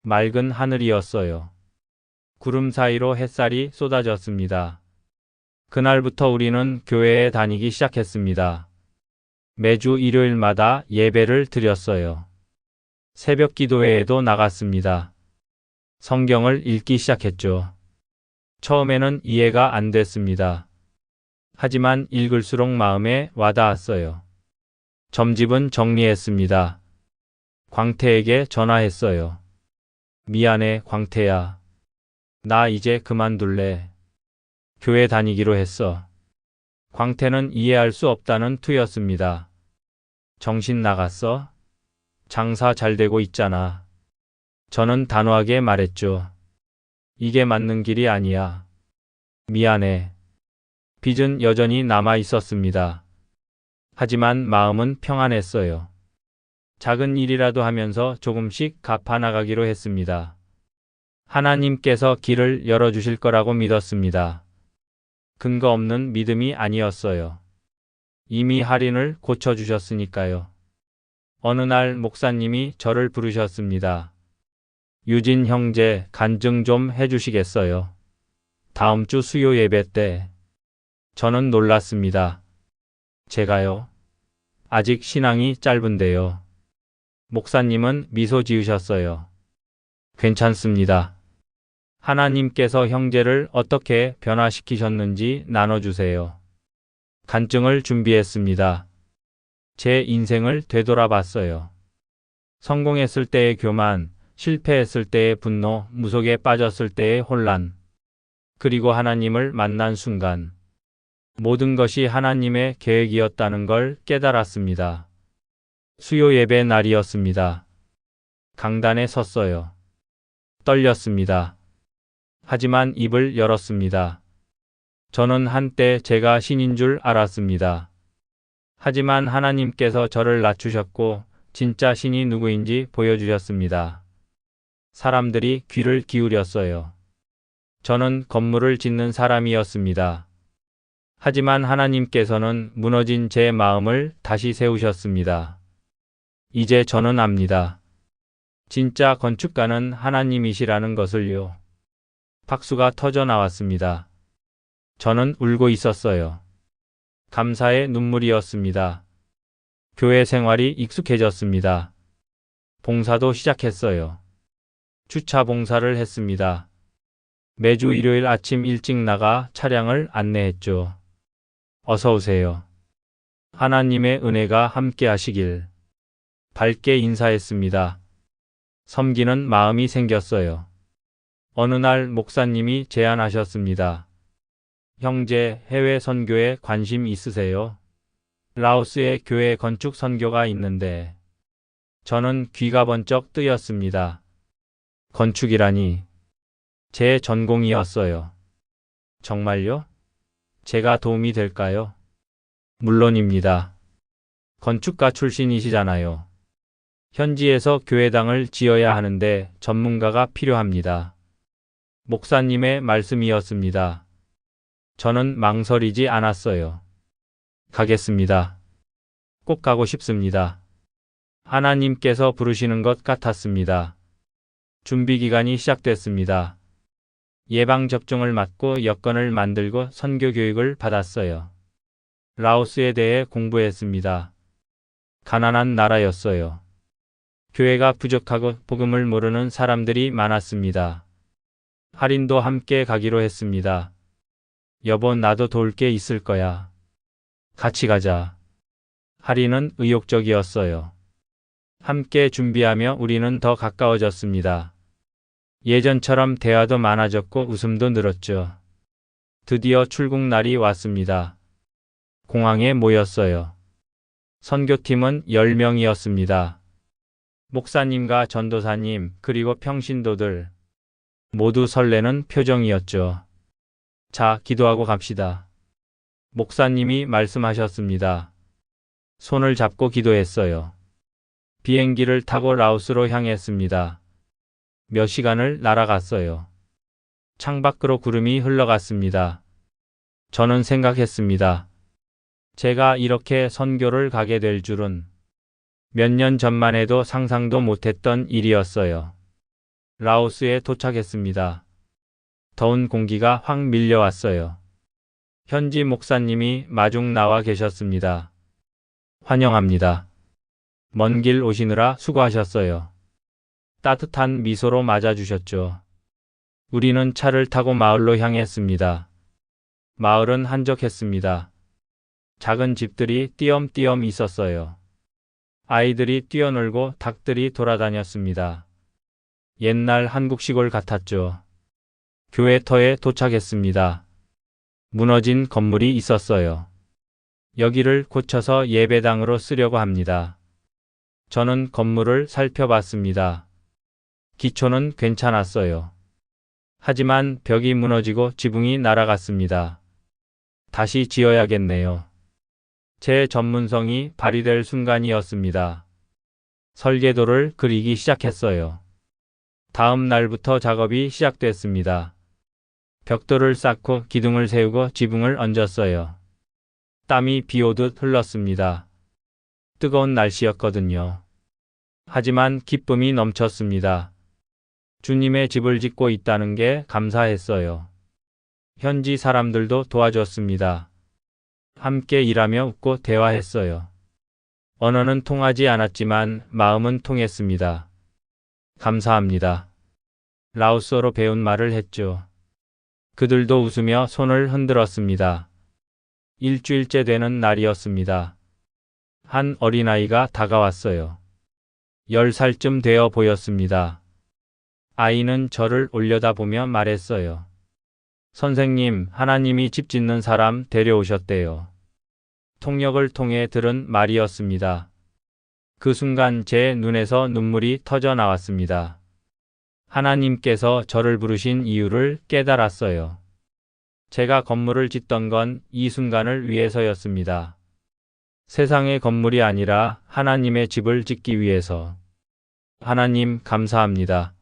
맑은 하늘이었어요. 구름 사이로 햇살이 쏟아졌습니다. 그날부터 우리는 교회에 다니기 시작했습니다. 매주 일요일마다 예배를 드렸어요. 새벽 기도회에도 나갔습니다. 성경을 읽기 시작했죠. 처음에는 이해가 안 됐습니다. 하지만 읽을수록 마음에 와닿았어요. 점집은 정리했습니다. 광태에게 전화했어요. 미안해, 광태야. 나 이제 그만둘래. 교회 다니기로 했어. 광태는 이해할 수 없다는 투였습니다. 정신 나갔어? 장사 잘 되고 있잖아. 저는 단호하게 말했죠. 이게 맞는 길이 아니야. 미안해. 빚은 여전히 남아 있었습니다. 하지만 마음은 평안했어요. 작은 일이라도 하면서 조금씩 갚아나가기로 했습니다. 하나님께서 길을 열어주실 거라고 믿었습니다. 근거 없는 믿음이 아니었어요. 이미 할인을 고쳐주셨으니까요. 어느 날 목사님이 저를 부르셨습니다. 유진 형제, 간증 좀 해주시겠어요? 다음 주 수요 예배 때. 저는 놀랐습니다. 제가요? 아직 신앙이 짧은데요. 목사님은 미소 지으셨어요. 괜찮습니다. 하나님께서 형제를 어떻게 변화시키셨는지 나눠주세요. 간증을 준비했습니다. 제 인생을 되돌아봤어요. 성공했을 때의 교만, 실패했을 때의 분노, 무속에 빠졌을 때의 혼란, 그리고 하나님을 만난 순간, 모든 것이 하나님의 계획이었다는 걸 깨달았습니다. 수요 예배 날이었습니다. 강단에 섰어요. 떨렸습니다. 하지만 입을 열었습니다. 저는 한때 제가 신인 줄 알았습니다. 하지만 하나님께서 저를 낮추셨고 진짜 신이 누구인지 보여주셨습니다. 사람들이 귀를 기울였어요. 저는 건물을 짓는 사람이었습니다. 하지만 하나님께서는 무너진 제 마음을 다시 세우셨습니다. 이제 저는 압니다. 진짜 건축가는 하나님이시라는 것을요. 박수가 터져 나왔습니다. 저는 울고 있었어요. 감사의 눈물이었습니다. 교회 생활이 익숙해졌습니다. 봉사도 시작했어요. 주차 봉사를 했습니다. 매주 일요일 아침 일찍 나가 차량을 안내했죠. 어서 오세요. 하나님의 은혜가 함께 하시길. 밝게 인사했습니다. 섬기는 마음이 생겼어요. 어느 날 목사님이 제안하셨습니다. 형제, 해외 선교에 관심 있으세요? 라오스에 교회 건축 선교가 있는데. 저는 귀가 번쩍 뜨였습니다. 건축이라니. 제 전공이었어요. 정말요? 제가 도움이 될까요? 물론입니다. 건축가 출신이시잖아요. 현지에서 교회당을 지어야 하는데 전문가가 필요합니다. 목사님의 말씀이었습니다. 저는 망설이지 않았어요. 가겠습니다. 꼭 가고 싶습니다. 하나님께서 부르시는 것 같았습니다. 준비 기간이 시작됐습니다. 예방접종을 맞고 여권을 만들고 선교 교육을 받았어요. 라오스에 대해 공부했습니다. 가난한 나라였어요. 교회가 부족하고 복음을 모르는 사람들이 많았습니다. 할인도 함께 가기로 했습니다. 여보, 나도 도울 게 있을 거야. 같이 가자. 할인은 의욕적이었어요. 함께 준비하며 우리는 더 가까워졌습니다. 예전처럼 대화도 많아졌고 웃음도 늘었죠. 드디어 출국 날이 왔습니다. 공항에 모였어요. 선교팀은 10명이었습니다. 목사님과 전도사님, 그리고 평신도들. 모두 설레는 표정이었죠. 자, 기도하고 갑시다. 목사님이 말씀하셨습니다. 손을 잡고 기도했어요. 비행기를 타고 라오스로 향했습니다. 몇 시간을 날아갔어요. 창밖으로 구름이 흘러갔습니다. 저는 생각했습니다. 제가 이렇게 선교를 가게 될 줄은. 몇 년 전만 해도 상상도 못했던 일이었어요. 라오스에 도착했습니다. 더운 공기가 확 밀려왔어요. 현지 목사님이 마중 나와 계셨습니다. 환영합니다. 먼 길 오시느라 수고하셨어요. 따뜻한 미소로 맞아주셨죠. 우리는 차를 타고 마을로 향했습니다. 마을은 한적했습니다. 작은 집들이 띄엄띄엄 있었어요. 아이들이 뛰어놀고 닭들이 돌아다녔습니다. 옛날 한국 시골 같았죠. 교회터에 도착했습니다. 무너진 건물이 있었어요. 여기를 고쳐서 예배당으로 쓰려고 합니다. 저는 건물을 살펴봤습니다. 기초는 괜찮았어요. 하지만 벽이 무너지고 지붕이 날아갔습니다. 다시 지어야겠네요. 제 전문성이 발휘될 순간이었습니다. 설계도를 그리기 시작했어요. 다음 날부터 작업이 시작됐습니다. 벽돌을 쌓고 기둥을 세우고 지붕을 얹었어요. 땀이 비 오듯 흘렀습니다. 뜨거운 날씨였거든요. 하지만 기쁨이 넘쳤습니다. 주님의 집을 짓고 있다는 게 감사했어요. 현지 사람들도 도와줬습니다. 함께 일하며 웃고 대화했어요. 언어는 통하지 않았지만 마음은 통했습니다. 감사합니다. 라오스어로 배운 말을 했죠. 그들도 웃으며 손을 흔들었습니다. 일주일째 되는 날이었습니다. 한 어린아이가 다가왔어요. 10살쯤 되어 보였습니다. 아이는 저를 올려다보며 말했어요. 선생님, 하나님이 집 짓는 사람 데려오셨대요. 통역을 통해 들은 말이었습니다. 그 순간 제 눈에서 눈물이 터져 나왔습니다. 하나님께서 저를 부르신 이유를 깨달았어요. 제가 건물을 짓던 건 이 순간을 위해서였습니다. 세상의 건물이 아니라 하나님의 집을 짓기 위해서. 하나님, 감사합니다.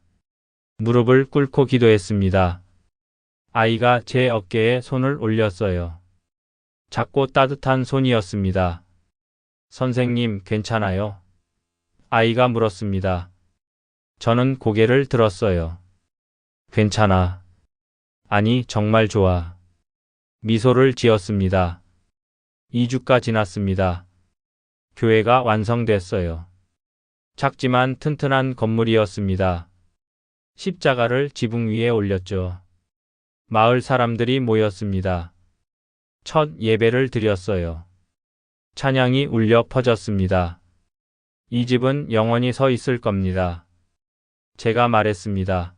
무릎을 꿇고 기도했습니다. 아이가 제 어깨에 손을 올렸어요. 작고 따뜻한 손이었습니다. 선생님, 괜찮아요? 아이가 물었습니다. 저는 고개를 들었어요. 괜찮아. 아니, 정말 좋아. 미소를 지었습니다. 2주가 지났습니다. 교회가 완성됐어요. 작지만 튼튼한 건물이었습니다. 십자가를 지붕 위에 올렸죠. 마을 사람들이 모였습니다. 첫 예배를 드렸어요. 찬양이 울려 퍼졌습니다. 이 집은 영원히 서 있을 겁니다. 제가 말했습니다.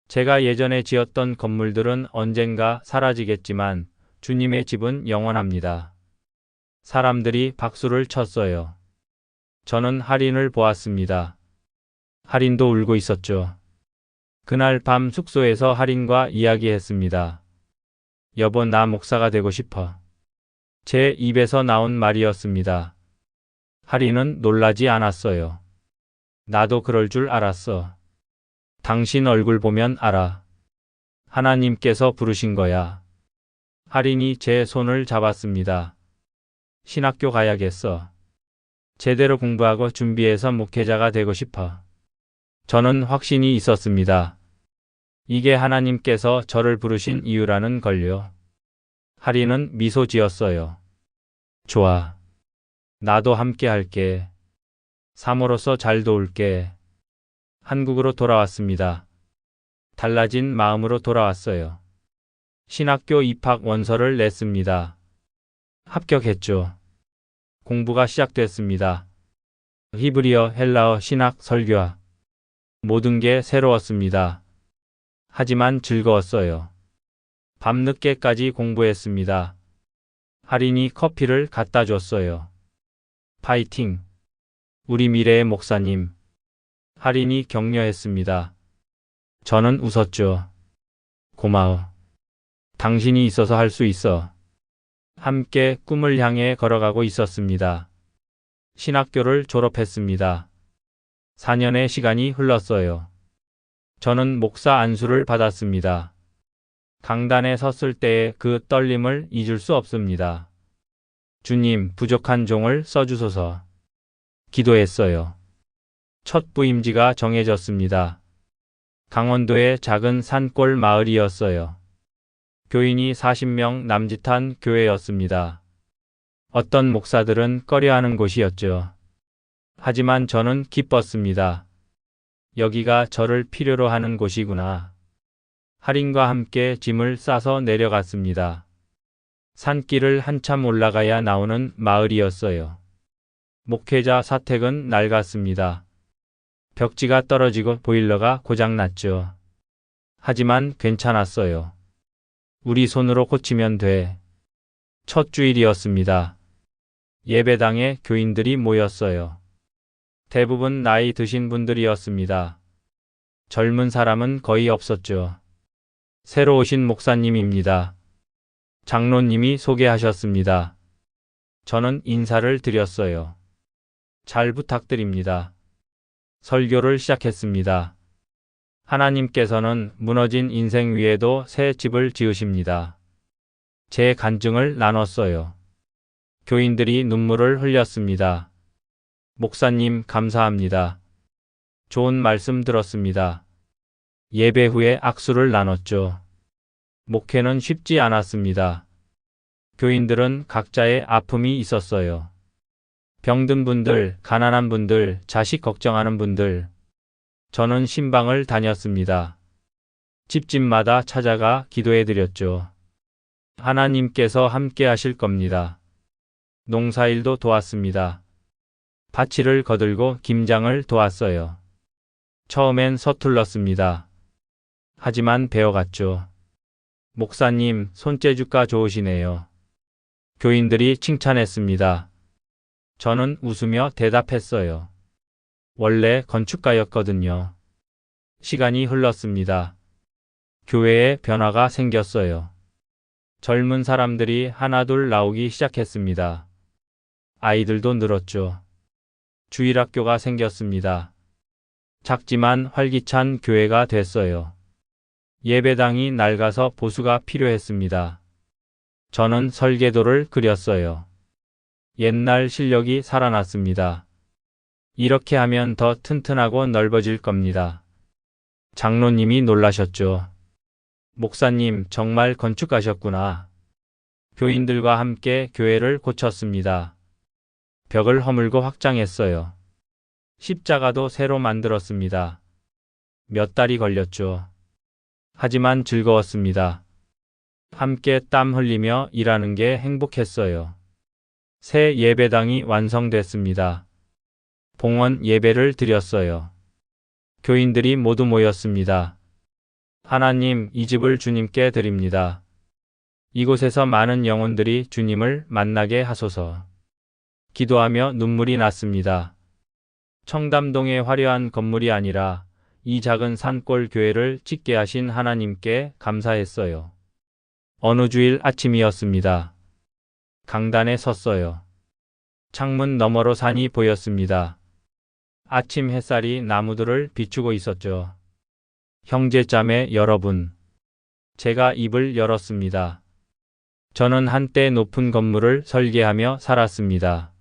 제가 예전에 지었던 건물들은 언젠가 사라지겠지만 주님의 집은 영원합니다. 사람들이 박수를 쳤어요. 저는 할인을 보았습니다. 할인도 울고 있었죠. 그날 밤 숙소에서 할인과 이야기했습니다. 여보, 나 목사가 되고 싶어. 제 입에서 나온 말이었습니다. 할인은 놀라지 않았어요. 나도 그럴 줄 알았어. 당신 얼굴 보면 알아. 하나님께서 부르신 거야. 할인이 제 손을 잡았습니다. 신학교 가야겠어. 제대로 공부하고 준비해서 목회자가 되고 싶어. 저는 확신이 있었습니다. 이게 하나님께서 저를 부르신 이유라는 걸요. 할인은 미소 지었어요. 좋아. 나도 함께 할게. 사모로서 잘 도울게. 한국으로 돌아왔습니다. 달라진 마음으로 돌아왔어요. 신학교 입학 원서를 냈습니다. 합격했죠. 공부가 시작됐습니다. 히브리어, 헬라어, 신학, 설교학. 모든 게 새로웠습니다. 하지만 즐거웠어요. 밤늦게까지 공부했습니다. 할인이 커피를 갖다 줬어요. 파이팅! 우리 미래의 목사님. 할인이 격려했습니다. 저는 웃었죠. 고마워. 당신이 있어서 할 수 있어. 함께 꿈을 향해 걸어가고 있었습니다. 신학교를 졸업했습니다. 4년의 시간이 흘렀어요. 저는 목사 안수를 받았습니다. 강단에 섰을 때의 그 떨림을 잊을 수 없습니다. 주님, 부족한 종을 써주소서. 기도했어요. 첫 부임지가 정해졌습니다. 강원도의 작은 산골 마을이었어요. 교인이 40명 남짓한 교회였습니다. 어떤 목사들은 꺼려하는 곳이었죠. 하지만 저는 기뻤습니다. 여기가 저를 필요로 하는 곳이구나. 할인과 함께 짐을 싸서 내려갔습니다. 산길을 한참 올라가야 나오는 마을이었어요. 목회자 사택은 낡았습니다. 벽지가 떨어지고 보일러가 고장났죠. 하지만 괜찮았어요. 우리 손으로 고치면 돼. 첫 주일이었습니다. 예배당에 교인들이 모였어요. 대부분 나이 드신 분들이었습니다. 젊은 사람은 거의 없었죠. 새로 오신 목사님입니다. 장로님이 소개하셨습니다. 저는 인사를 드렸어요. 잘 부탁드립니다. 설교를 시작했습니다. 하나님께서는 무너진 인생 위에도 새 집을 지으십니다. 제 간증을 나눴어요. 교인들이 눈물을 흘렸습니다. 목사님, 감사합니다. 좋은 말씀 들었습니다. 예배 후에 악수를 나눴죠. 목회는 쉽지 않았습니다. 교인들은 각자의 아픔이 있었어요. 병든 분들, 가난한 분들, 자식 걱정하는 분들. 저는 신방을 다녔습니다. 집집마다 찾아가 기도해드렸죠. 하나님께서 함께 하실 겁니다. 농사일도 도왔습니다. 밭일을 거들고 김장을 도왔어요. 처음엔 서툴렀습니다. 하지만 배워갔죠. 목사님, 손재주가 좋으시네요. 교인들이 칭찬했습니다. 저는 웃으며 대답했어요. 원래 건축가였거든요. 시간이 흘렀습니다. 교회에 변화가 생겼어요. 젊은 사람들이 하나둘 나오기 시작했습니다. 아이들도 늘었죠. 주일학교가 생겼습니다. 작지만 활기찬 교회가 됐어요. 예배당이 낡아서 보수가 필요했습니다. 저는 설계도를 그렸어요. 옛날 실력이 살아났습니다. 이렇게 하면 더 튼튼하고 넓어질 겁니다. 장로님이 놀라셨죠. 목사님, 정말 건축가셨구나. 교인들과 함께 교회를 고쳤습니다. 벽을 허물고 확장했어요. 십자가도 새로 만들었습니다. 몇 달이 걸렸죠. 하지만 즐거웠습니다. 함께 땀 흘리며 일하는 게 행복했어요. 새 예배당이 완성됐습니다. 봉헌 예배를 드렸어요. 교인들이 모두 모였습니다. 하나님, 이 집을 주님께 드립니다. 이곳에서 많은 영혼들이 주님을 만나게 하소서. 기도하며 눈물이 났습니다. 청담동의 화려한 건물이 아니라 이 작은 산골 교회를 짓게 하신 하나님께 감사했어요. 어느 주일 아침이었습니다. 강단에 섰어요. 창문 너머로 산이 보였습니다. 아침 햇살이 나무들을 비추고 있었죠. 형제자매 여러분, 제가 입을 열었습니다. 저는 한때 높은 건물을 설계하며 살았습니다.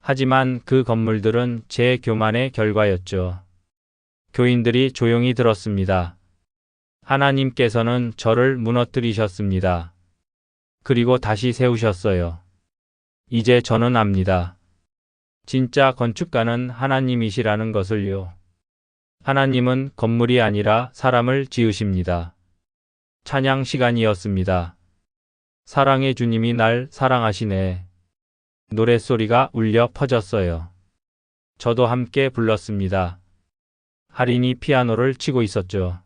하지만 그 건물들은 제 교만의 결과였죠. 교인들이 조용히 들었습니다. 하나님께서는 저를 무너뜨리셨습니다. 그리고 다시 세우셨어요. 이제 저는 압니다. 진짜 건축가는 하나님이시라는 것을요. 하나님은 건물이 아니라 사람을 지으십니다. 찬양 시간이었습니다. 사랑의 주님이 날 사랑하시네. 노랫소리가 울려 퍼졌어요. 저도 함께 불렀습니다. 할인이 피아노를 치고 있었죠.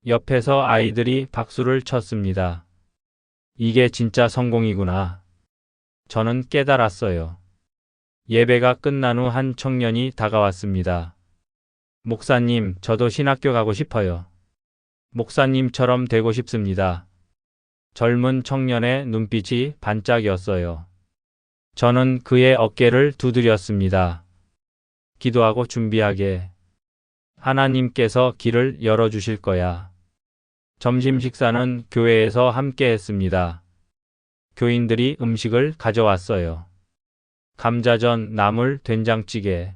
옆에서 아이들이 박수를 쳤습니다. 이게 진짜 성공이구나. 저는 깨달았어요. 예배가 끝난 후 한 청년이 다가왔습니다. 목사님, 저도 신학교 가고 싶어요. 목사님처럼 되고 싶습니다. 젊은 청년의 눈빛이 반짝였어요. 저는 그의 어깨를 두드렸습니다. 기도하고 준비하게. 하나님께서 길을 열어주실 거야. 점심 식사는 교회에서 함께 했습니다. 교인들이 음식을 가져왔어요. 감자전, 나물, 된장찌개.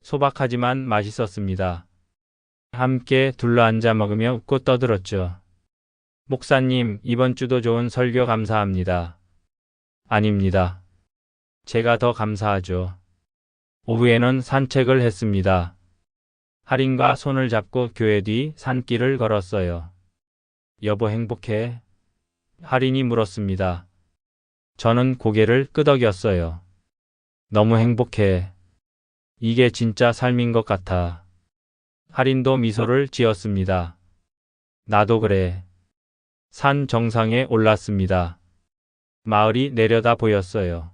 소박하지만 맛있었습니다. 함께 둘러앉아 먹으며 웃고 떠들었죠. 목사님, 이번 주도 좋은 설교 감사합니다. 아닙니다. 제가 더 감사하죠. 오후에는 산책을 했습니다. 할인과 손을 잡고 교회 뒤 산길을 걸었어요. 여보 행복해? 할인이 물었습니다. 저는 고개를 끄덕였어요. 너무 행복해. 이게 진짜 삶인 것 같아. 할인도 미소를 지었습니다. 나도 그래. 산 정상에 올랐습니다. 마을이 내려다 보였어요.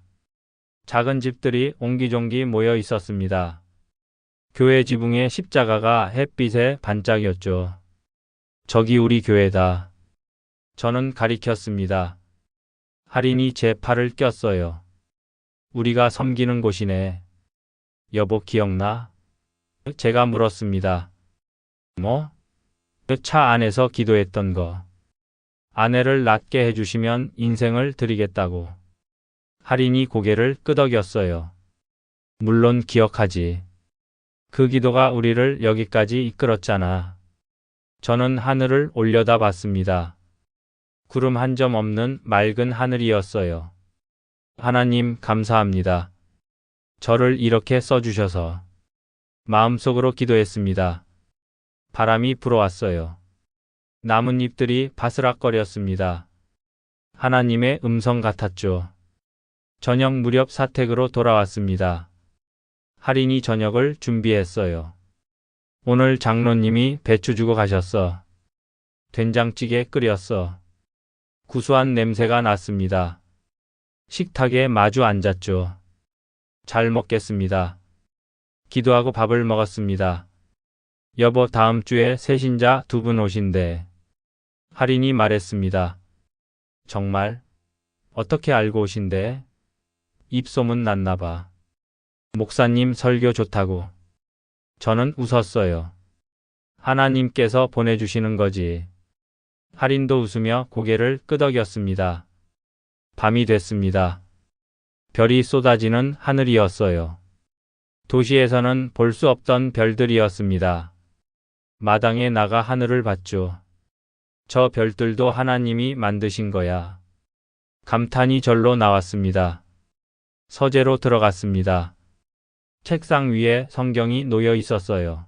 작은 집들이 옹기종기 모여 있었습니다. 교회 지붕의 십자가가 햇빛에 반짝였죠. 저기 우리 교회다. 저는 가리켰습니다. 할인이 제 팔을 꼈어요. 우리가 섬기는 곳이네. 여보 기억나? 제가 물었습니다. 뭐? 그 차 안에서 기도했던 거. 아내를 낫게 해주시면 인생을 드리겠다고. 할인이 고개를 끄덕였어요. 물론 기억하지. 그 기도가 우리를 여기까지 이끌었잖아. 저는 하늘을 올려다 봤습니다. 구름 한 점 없는 맑은 하늘이었어요. 하나님 감사합니다. 저를 이렇게 써주셔서. 마음속으로 기도했습니다. 바람이 불어왔어요. 나뭇잎들이 바스락거렸습니다. 하나님의 음성 같았죠. 저녁 무렵 사택으로 돌아왔습니다. 할인이 저녁을 준비했어요. 오늘 장로님이 배추 주고 가셨어. 된장찌개 끓였어. 구수한 냄새가 났습니다. 식탁에 마주 앉았죠. 잘 먹겠습니다. 기도하고 밥을 먹었습니다. 여보 다음 주에 새신자 2분 오신대. 할인이 말했습니다. 정말? 어떻게 알고 오신대? 입소문 났나 봐. 목사님 설교 좋다고. 저는 웃었어요. 하나님께서 보내주시는 거지. 할인도 웃으며 고개를 끄덕였습니다. 밤이 됐습니다. 별이 쏟아지는 하늘이었어요. 도시에서는 볼 수 없던 별들이었습니다. 마당에 나가 하늘을 봤죠. 저 별들도 하나님이 만드신 거야. 감탄이 절로 나왔습니다. 서재로 들어갔습니다. 책상 위에 성경이 놓여 있었어요.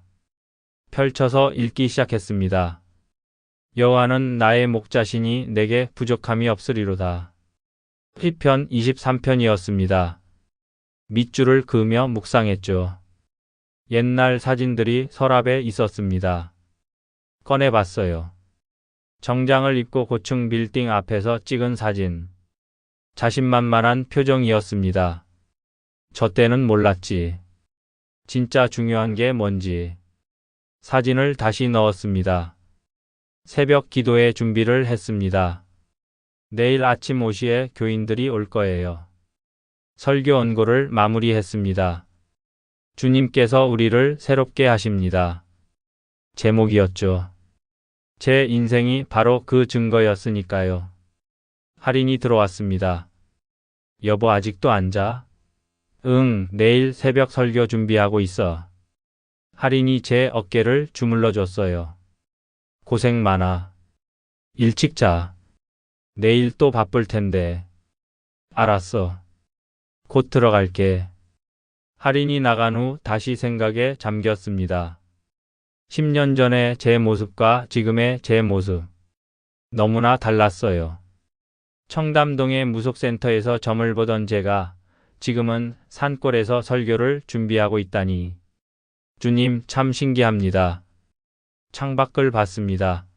펼쳐서 읽기 시작했습니다. 여호와는 나의 목자시니 내게 부족함이 없으리로다. 시편 23편이었습니다. 밑줄을 그으며 묵상했죠. 옛날 사진들이 서랍에 있었습니다. 꺼내봤어요. 정장을 입고 고층 빌딩 앞에서 찍은 사진. 자신만만한 표정이었습니다. 저 때는 몰랐지. 진짜 중요한 게 뭔지. 사진을 다시 넣었습니다. 새벽 기도회 준비를 했습니다. 내일 아침 5시에 교인들이 올 거예요. 설교 원고를 마무리했습니다. 주님께서 우리를 새롭게 하십니다. 제목이었죠. 제 인생이 바로 그 증거였으니까요. 할인이 들어왔습니다. 여보 아직도 안 자? 응, 내일 새벽 설교 준비하고 있어. 할인이 제 어깨를 주물러 줬어요. 고생 많아. 일찍 자. 내일 또 바쁠 텐데. 알았어. 곧 들어갈게. 할인이 나간 후 다시 생각에 잠겼습니다. 10년 전의 제 모습과 지금의 제 모습. 너무나 달랐어요. 청담동의 무속센터에서 점을 보던 제가 지금은 산골에서 설교를 준비하고 있다니. 주님 참 신기합니다. 창밖을 봤습니다.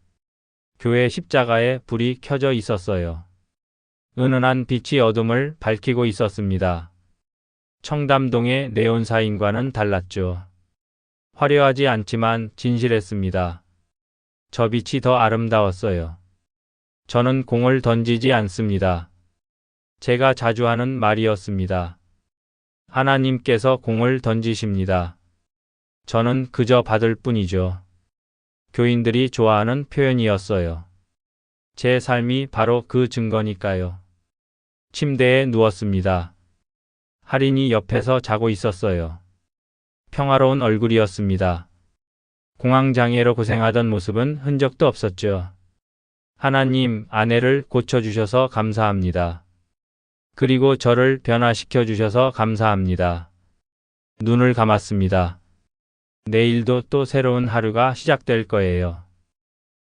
교회 십자가에 불이 켜져 있었어요. 은은한 빛이 어둠을 밝히고 있었습니다. 청담동의 네온사인과는 달랐죠. 화려하지 않지만 진실했습니다. 저 빛이 더 아름다웠어요. 저는 공을 던지지 않습니다. 제가 자주 하는 말이었습니다. 하나님께서 공을 던지십니다. 저는 그저 받을 뿐이죠. 교인들이 좋아하는 표현이었어요. 제 삶이 바로 그 증거니까요. 침대에 누웠습니다. 할인이 옆에서 자고 있었어요. 평화로운 얼굴이었습니다. 공황장애로 고생하던 모습은 흔적도 없었죠. 하나님, 아내를 고쳐주셔서 감사합니다. 그리고 저를 변화시켜 주셔서 감사합니다. 눈을 감았습니다. 내일도 또 새로운 하루가 시작될 거예요.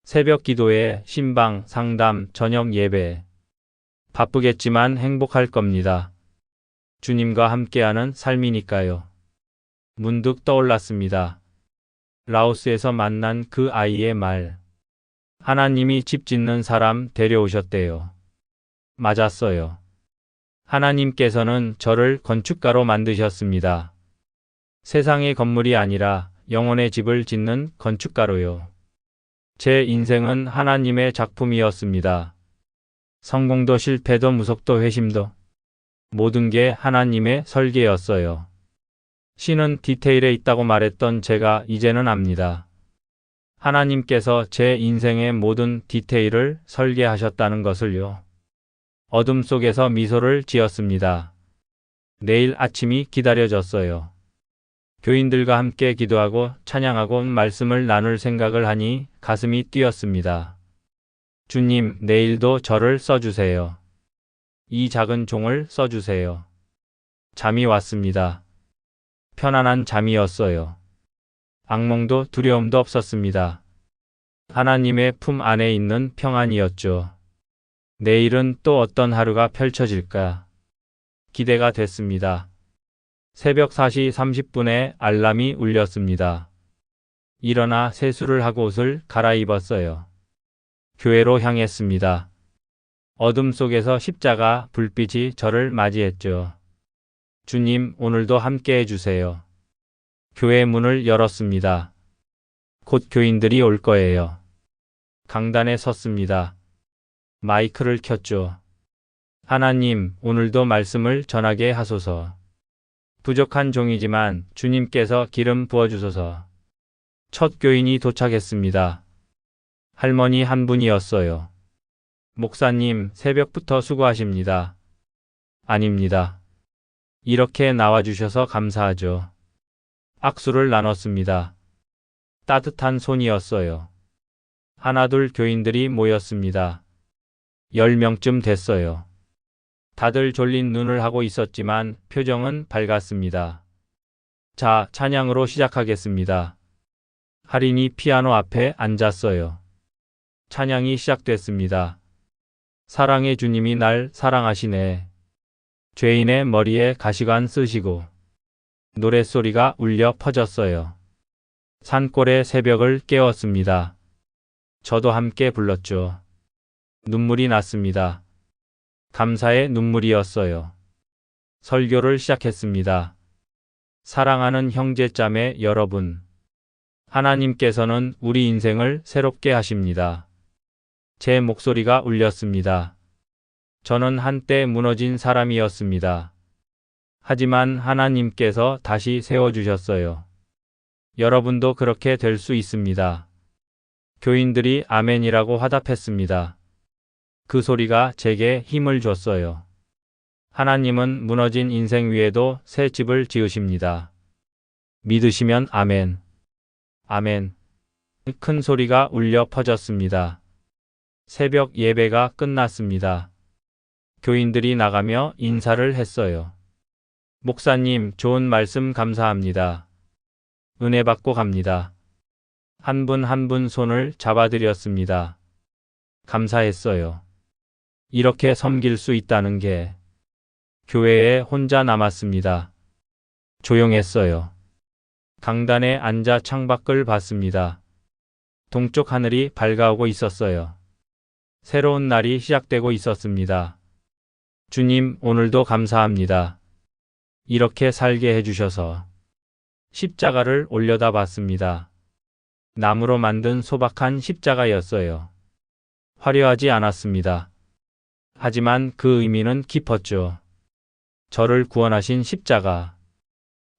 새벽 기도회, 신방, 상담, 저녁 예배. 바쁘겠지만 행복할 겁니다. 주님과 함께하는 삶이니까요. 문득 떠올랐습니다. 라오스에서 만난 그 아이의 말. 하나님이 집 짓는 사람 데려오셨대요. 맞았어요. 하나님께서는 저를 건축가로 만드셨습니다. 세상의 건물이 아니라 영혼의 집을 짓는 건축가로요. 제 인생은 하나님의 작품이었습니다. 성공도 실패도 무속도 회심도 모든 게 하나님의 설계였어요. 신은 디테일에 있다고 말했던 제가 이제는 압니다. 하나님께서 제 인생의 모든 디테일을 설계하셨다는 것을요. 어둠 속에서 미소를 지었습니다. 내일 아침이 기다려졌어요. 교인들과 함께 기도하고 찬양하고 말씀을 나눌 생각을 하니 가슴이 뛰었습니다. 주님, 내일도 저를 써주세요. 이 작은 종을 써주세요. 잠이 왔습니다. 편안한 잠이었어요. 악몽도 두려움도 없었습니다. 하나님의 품 안에 있는 평안이었죠. 내일은 또 어떤 하루가 펼쳐질까? 기대가 됐습니다. 새벽 4시 30분에 알람이 울렸습니다. 일어나 세수를 하고 옷을 갈아입었어요. 교회로 향했습니다. 어둠 속에서 십자가 불빛이 저를 맞이했죠. 주님, 오늘도 함께 해주세요. 교회 문을 열었습니다. 곧 교인들이 올 거예요. 강단에 섰습니다. 마이크를 켰죠. 하나님, 오늘도 말씀을 전하게 하소서. 부족한 종이지만 주님께서 기름 부어주소서. 첫 교인이 도착했습니다. 할머니 한 분이었어요. 목사님, 새벽부터 수고하십니다. 아닙니다. 이렇게 나와주셔서 감사하죠. 악수를 나눴습니다. 따뜻한 손이었어요. 하나둘 교인들이 모였습니다. 10명쯤 됐어요. 다들 졸린 눈을 하고 있었지만 표정은 밝았습니다. 자, 찬양으로 시작하겠습니다. 할인이 피아노 앞에 앉았어요. 찬양이 시작됐습니다. 사랑의 주님이 날 사랑하시네. 죄인의 머리에 가시관 쓰시고 노랫소리가 울려 퍼졌어요. 산골의 새벽을 깨웠습니다. 저도 함께 불렀죠. 눈물이 났습니다. 감사의 눈물이었어요. 설교를 시작했습니다. 사랑하는 형제자매 여러분, 하나님께서는 우리 인생을 새롭게 하십니다. 제 목소리가 울렸습니다. 저는 한때 무너진 사람이었습니다. 하지만 하나님께서 다시 세워주셨어요. 여러분도 그렇게 될 수 있습니다. 교인들이 아멘이라고 화답했습니다. 그 소리가 제게 힘을 줬어요. 하나님은 무너진 인생 위에도 새 집을 지으십니다. 믿으시면 아멘. 아멘. 큰 소리가 울려 퍼졌습니다. 새벽 예배가 끝났습니다. 교인들이 나가며 인사를 했어요. 목사님, 좋은 말씀 감사합니다. 은혜 받고 갑니다. 한 분 한 분 손을 잡아드렸습니다. 감사했어요. 이렇게 섬길 수 있다는 게. 교회에 혼자 남았습니다. 조용했어요. 강단에 앉아 창밖을 봤습니다. 동쪽 하늘이 밝아오고 있었어요. 새로운 날이 시작되고 있었습니다. 주님, 오늘도 감사합니다. 이렇게 살게 해주셔서. 십자가를 올려다 봤습니다. 나무로 만든 소박한 십자가였어요. 화려하지 않았습니다. 하지만 그 의미는 깊었죠. 저를 구원하신 십자가.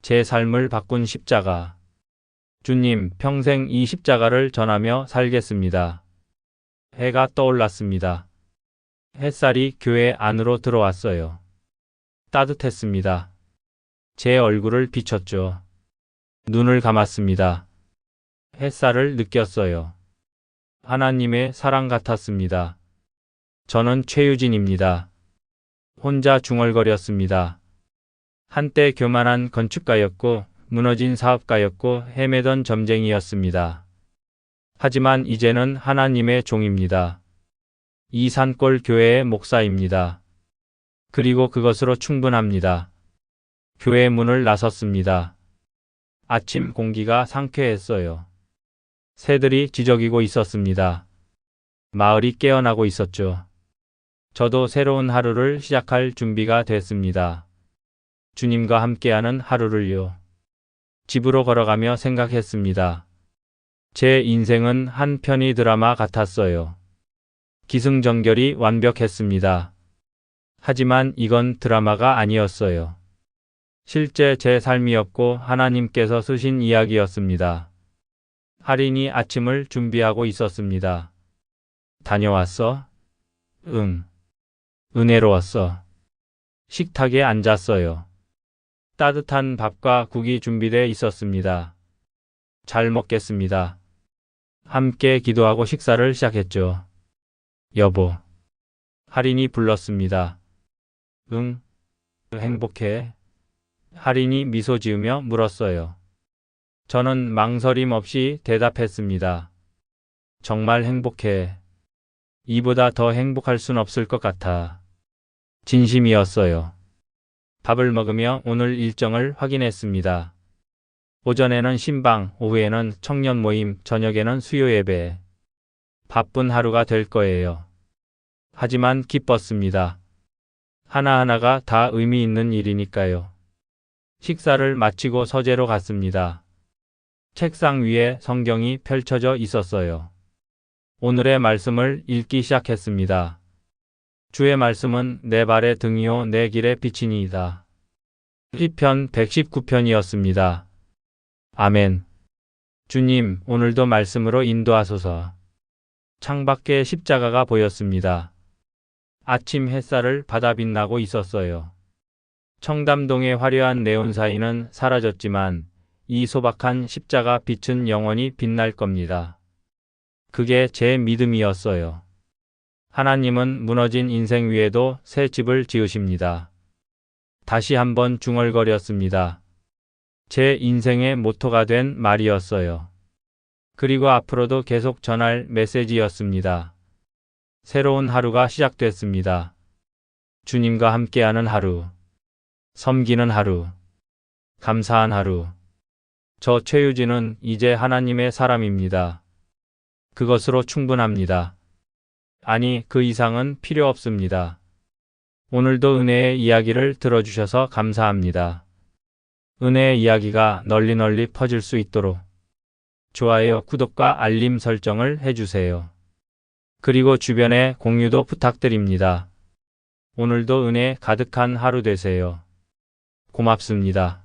제 삶을 바꾼 십자가. 주님, 평생 이 십자가를 전하며 살겠습니다. 해가 떠올랐습니다. 햇살이 교회 안으로 들어왔어요. 따뜻했습니다. 제 얼굴을 비췄죠. 눈을 감았습니다. 햇살을 느꼈어요. 하나님의 사랑 같았습니다. 저는 최유진입니다. 혼자 중얼거렸습니다. 한때 교만한 건축가였고 무너진 사업가였고 헤매던 점쟁이였습니다. 하지만 이제는 하나님의 종입니다. 이 산골 교회의 목사입니다. 그리고 그것으로 충분합니다. 교회 문을 나섰습니다. 아침 공기가 상쾌했어요. 새들이 지저귀고 있었습니다. 마을이 깨어나고 있었죠. 저도 새로운 하루를 시작할 준비가 됐습니다. 주님과 함께하는 하루를요. 집으로 걸어가며 생각했습니다. 제 인생은 한 편의 드라마 같았어요. 기승전결이 완벽했습니다. 하지만 이건 드라마가 아니었어요. 실제 제 삶이었고 하나님께서 쓰신 이야기였습니다. 할인이 아침을 준비하고 있었습니다. 다녀왔어? 응. 은혜로웠어. 식탁에 앉았어요. 따뜻한 밥과 국이 준비되어 있었습니다. 잘 먹겠습니다. 함께 기도하고 식사를 시작했죠. 여보. 할인이 불렀습니다. 응. 행복해. 할인이 미소 지으며 물었어요. 저는 망설임 없이 대답했습니다. 정말 행복해. 이보다 더 행복할 순 없을 것 같아. 진심이었어요. 밥을 먹으며 오늘 일정을 확인했습니다. 오전에는 신방, 오후에는 청년 모임, 저녁에는 수요 예배. 바쁜 하루가 될 거예요. 하지만 기뻤습니다. 하나하나가 다 의미 있는 일이니까요. 식사를 마치고 서재로 갔습니다. 책상 위에 성경이 펼쳐져 있었어요. 오늘의 말씀을 읽기 시작했습니다. 주의 말씀은 내 발의 등이요 내 길의 빛이니이다. 시편 119편이었습니다. 아멘. 주님, 오늘도 말씀으로 인도하소서. 창밖에 십자가가 보였습니다. 아침 햇살을 받아 빛나고 있었어요. 청담동의 화려한 네온사인은 사라졌지만 이 소박한 십자가 빛은 영원히 빛날 겁니다. 그게 제 믿음이었어요. 하나님은 무너진 인생 위에도 새 집을 지으십니다. 다시 한번 중얼거렸습니다. 제 인생의 모토가 된 말이었어요. 그리고 앞으로도 계속 전할 메시지였습니다. 새로운 하루가 시작됐습니다. 주님과 함께하는 하루. 섬기는 하루. 감사한 하루. 저 최유진은 이제 하나님의 사람입니다. 그것으로 충분합니다. 아니, 그 이상은 필요 없습니다. 오늘도 은혜의 이야기를 들어주셔서 감사합니다. 은혜의 이야기가 널리 퍼질 수 있도록 좋아요, 구독과 알림 설정을 해주세요. 그리고 주변에 공유도 부탁드립니다. 오늘도 은혜 가득한 하루 되세요. 고맙습니다.